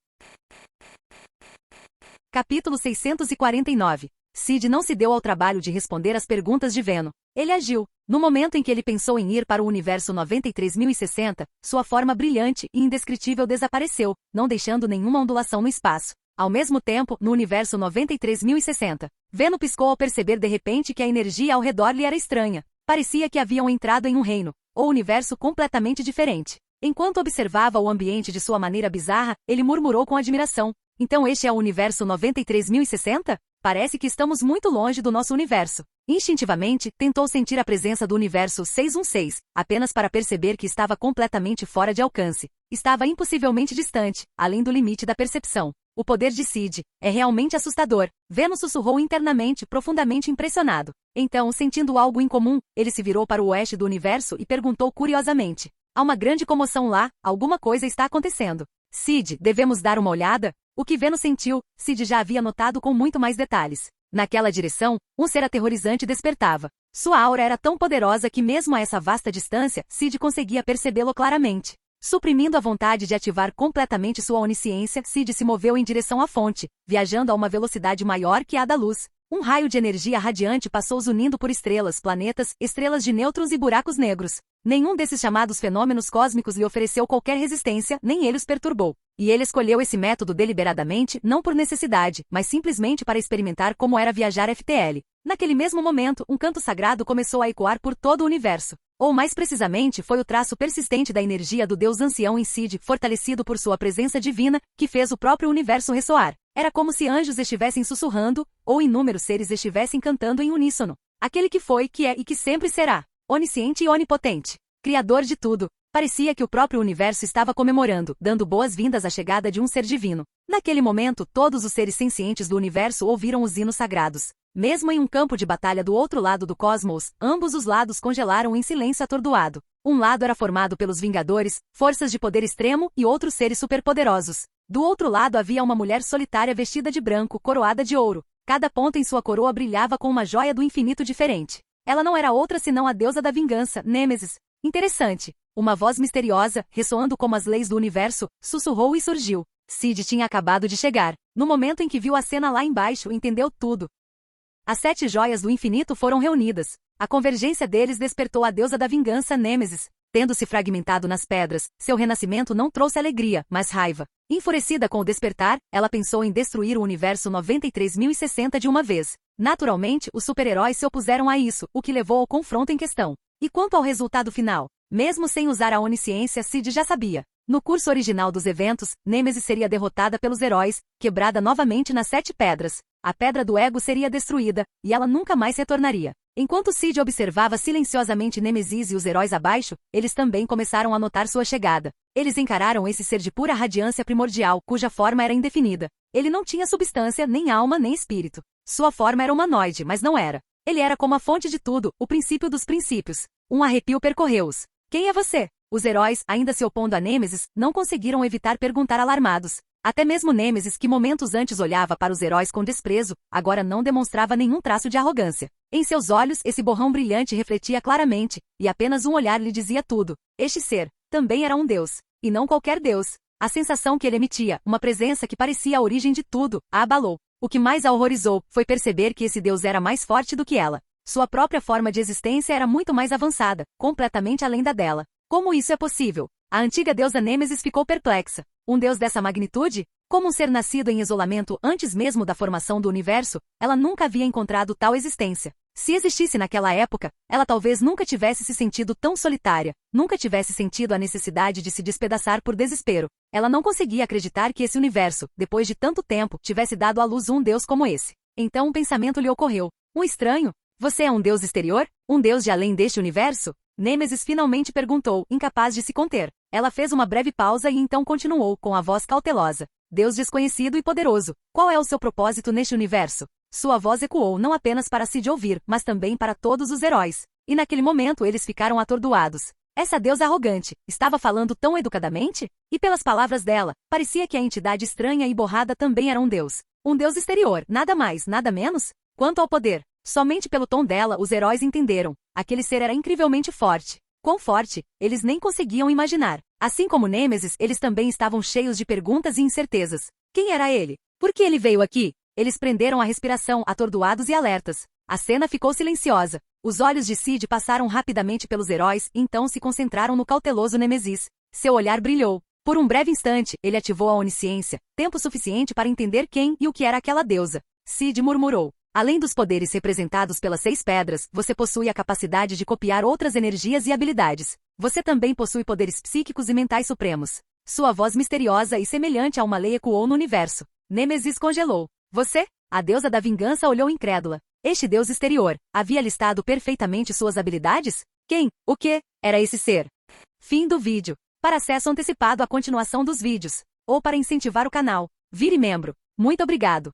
Capítulo 649. Cid não se deu ao trabalho de responder às perguntas de Veno. Ele agiu. No momento em que ele pensou em ir para o universo 93.060, sua forma brilhante e indescritível desapareceu, não deixando nenhuma ondulação no espaço. Ao mesmo tempo, no universo 93.060, Veno piscou ao perceber de repente que a energia ao redor lhe era estranha. Parecia que haviam entrado em um reino, ou universo completamente diferente. Enquanto observava o ambiente de sua maneira bizarra, ele murmurou com admiração. Então este é o universo 93.060? Parece que estamos muito longe do nosso universo. Instintivamente, tentou sentir a presença do universo 616, apenas para perceber que estava completamente fora de alcance. Estava impossivelmente distante, além do limite da percepção. O poder de Cid é realmente assustador. Veno sussurrou internamente, profundamente impressionado. Então, sentindo algo incomum, ele se virou para o oeste do universo e perguntou curiosamente. Há uma grande comoção lá, alguma coisa está acontecendo. Cid, devemos dar uma olhada? O que Veno sentiu, Cid já havia notado com muito mais detalhes. Naquela direção, um ser aterrorizante despertava. Sua aura era tão poderosa que mesmo a essa vasta distância, Cid conseguia percebê-lo claramente. Suprimindo a vontade de ativar completamente sua onisciência, Cid se moveu em direção à fonte, viajando a uma velocidade maior que a da luz. Um raio de energia radiante passou zunindo por estrelas, planetas, estrelas de nêutrons e buracos negros. Nenhum desses chamados fenômenos cósmicos lhe ofereceu qualquer resistência, nem ele os perturbou. E ele escolheu esse método deliberadamente, não por necessidade, mas simplesmente para experimentar como era viajar FTL. Naquele mesmo momento, um canto sagrado começou a ecoar por todo o universo. Ou mais precisamente, foi o traço persistente da energia do Deus ancião em Cid, fortalecido por sua presença divina, que fez o próprio universo ressoar. Era como se anjos estivessem sussurrando, ou inúmeros seres estivessem cantando em uníssono. Aquele que foi, que é e que sempre será. Onisciente e onipotente. Criador de tudo. Parecia que o próprio universo estava comemorando, dando boas-vindas à chegada de um ser divino. Naquele momento, todos os seres sencientes do universo ouviram os hinos sagrados. Mesmo em um campo de batalha do outro lado do cosmos, ambos os lados congelaram em silêncio atordoado. Um lado era formado pelos Vingadores, forças de poder extremo e outros seres superpoderosos. Do outro lado havia uma mulher solitária vestida de branco, coroada de ouro. Cada ponta em sua coroa brilhava com uma joia do infinito diferente. Ela não era outra senão a deusa da vingança, Nêmesis. Interessante. Uma voz misteriosa, ressoando como as leis do universo, sussurrou e surgiu. Cid tinha acabado de chegar. No momento em que viu a cena lá embaixo, entendeu tudo. As 7 joias do infinito foram reunidas. A convergência deles despertou a deusa da vingança, Nêmesis. Tendo se fragmentado nas pedras, seu renascimento não trouxe alegria, mas raiva. Enfurecida com o despertar, ela pensou em destruir o universo 93.060 de uma vez. Naturalmente, os super-heróis se opuseram a isso, o que levou ao confronto em questão. E quanto ao resultado final? Mesmo sem usar a onisciência, Cid já sabia. No curso original dos eventos, Nêmesis seria derrotada pelos heróis, quebrada novamente nas 7 pedras. A pedra do ego seria destruída, e ela nunca mais retornaria. Enquanto Cid observava silenciosamente Nêmesis e os heróis abaixo, eles também começaram a notar sua chegada. Eles encararam esse ser de pura radiância primordial, cuja forma era indefinida. Ele não tinha substância, nem alma, nem espírito. Sua forma era humanoide, mas não era. Ele era como a fonte de tudo, o princípio dos princípios. Um arrepio percorreu-os. Quem é você? Os heróis, ainda se opondo a Nêmesis, não conseguiram evitar perguntar alarmados. Até mesmo Nêmesis, que momentos antes olhava para os heróis com desprezo, agora não demonstrava nenhum traço de arrogância. Em seus olhos, esse borrão brilhante refletia claramente, e apenas um olhar lhe dizia tudo. Este ser também era um deus, e não qualquer deus. A sensação que ele emitia, uma presença que parecia a origem de tudo, a abalou. O que mais a horrorizou foi perceber que esse deus era mais forte do que ela. Sua própria forma de existência era muito mais avançada, completamente além da dela. Como isso é possível? A antiga deusa Nêmesis ficou perplexa. Um deus dessa magnitude? Como um ser nascido em isolamento antes mesmo da formação do universo, ela nunca havia encontrado tal existência. Se existisse naquela época, ela talvez nunca tivesse se sentido tão solitária, nunca tivesse sentido a necessidade de se despedaçar por desespero. Ela não conseguia acreditar que esse universo, depois de tanto tempo, tivesse dado à luz um deus como esse. Então um pensamento lhe ocorreu. Um estranho? Você é um deus exterior? Um deus de além deste universo? Nêmesis finalmente perguntou, incapaz de se conter. Ela fez uma breve pausa e então continuou, com a voz cautelosa. Deus desconhecido e poderoso, qual é o seu propósito neste universo? Sua voz ecoou não apenas para Cid ouvir, mas também para todos os heróis. E naquele momento eles ficaram atordoados. Essa deusa arrogante, estava falando tão educadamente? E pelas palavras dela, parecia que a entidade estranha e borrada também era um deus. Um deus exterior, nada mais, nada menos? Quanto ao poder, somente pelo tom dela os heróis entenderam. Aquele ser era incrivelmente forte. Quão forte, eles nem conseguiam imaginar. Assim como Nêmesis, eles também estavam cheios de perguntas e incertezas. Quem era ele? Por que ele veio aqui? Eles prenderam a respiração, atordoados e alertas. A cena ficou silenciosa. Os olhos de Cid passaram rapidamente pelos heróis, então se concentraram no cauteloso Nêmesis. Seu olhar brilhou. Por um breve instante, ele ativou a onisciência, tempo suficiente para entender quem e o que era aquela deusa. Cid murmurou. Além dos poderes representados pelas 6 pedras, você possui a capacidade de copiar outras energias e habilidades. Você também possui poderes psíquicos e mentais supremos. Sua voz misteriosa e semelhante a uma lei ecoou no universo. Nêmesis congelou. Você? A deusa da vingança olhou incrédula. Este deus exterior havia listado perfeitamente suas habilidades? Quem? O que? Era esse ser. Fim do vídeo. Para acesso antecipado à continuação dos vídeos, ou para incentivar o canal, vire membro. Muito obrigado.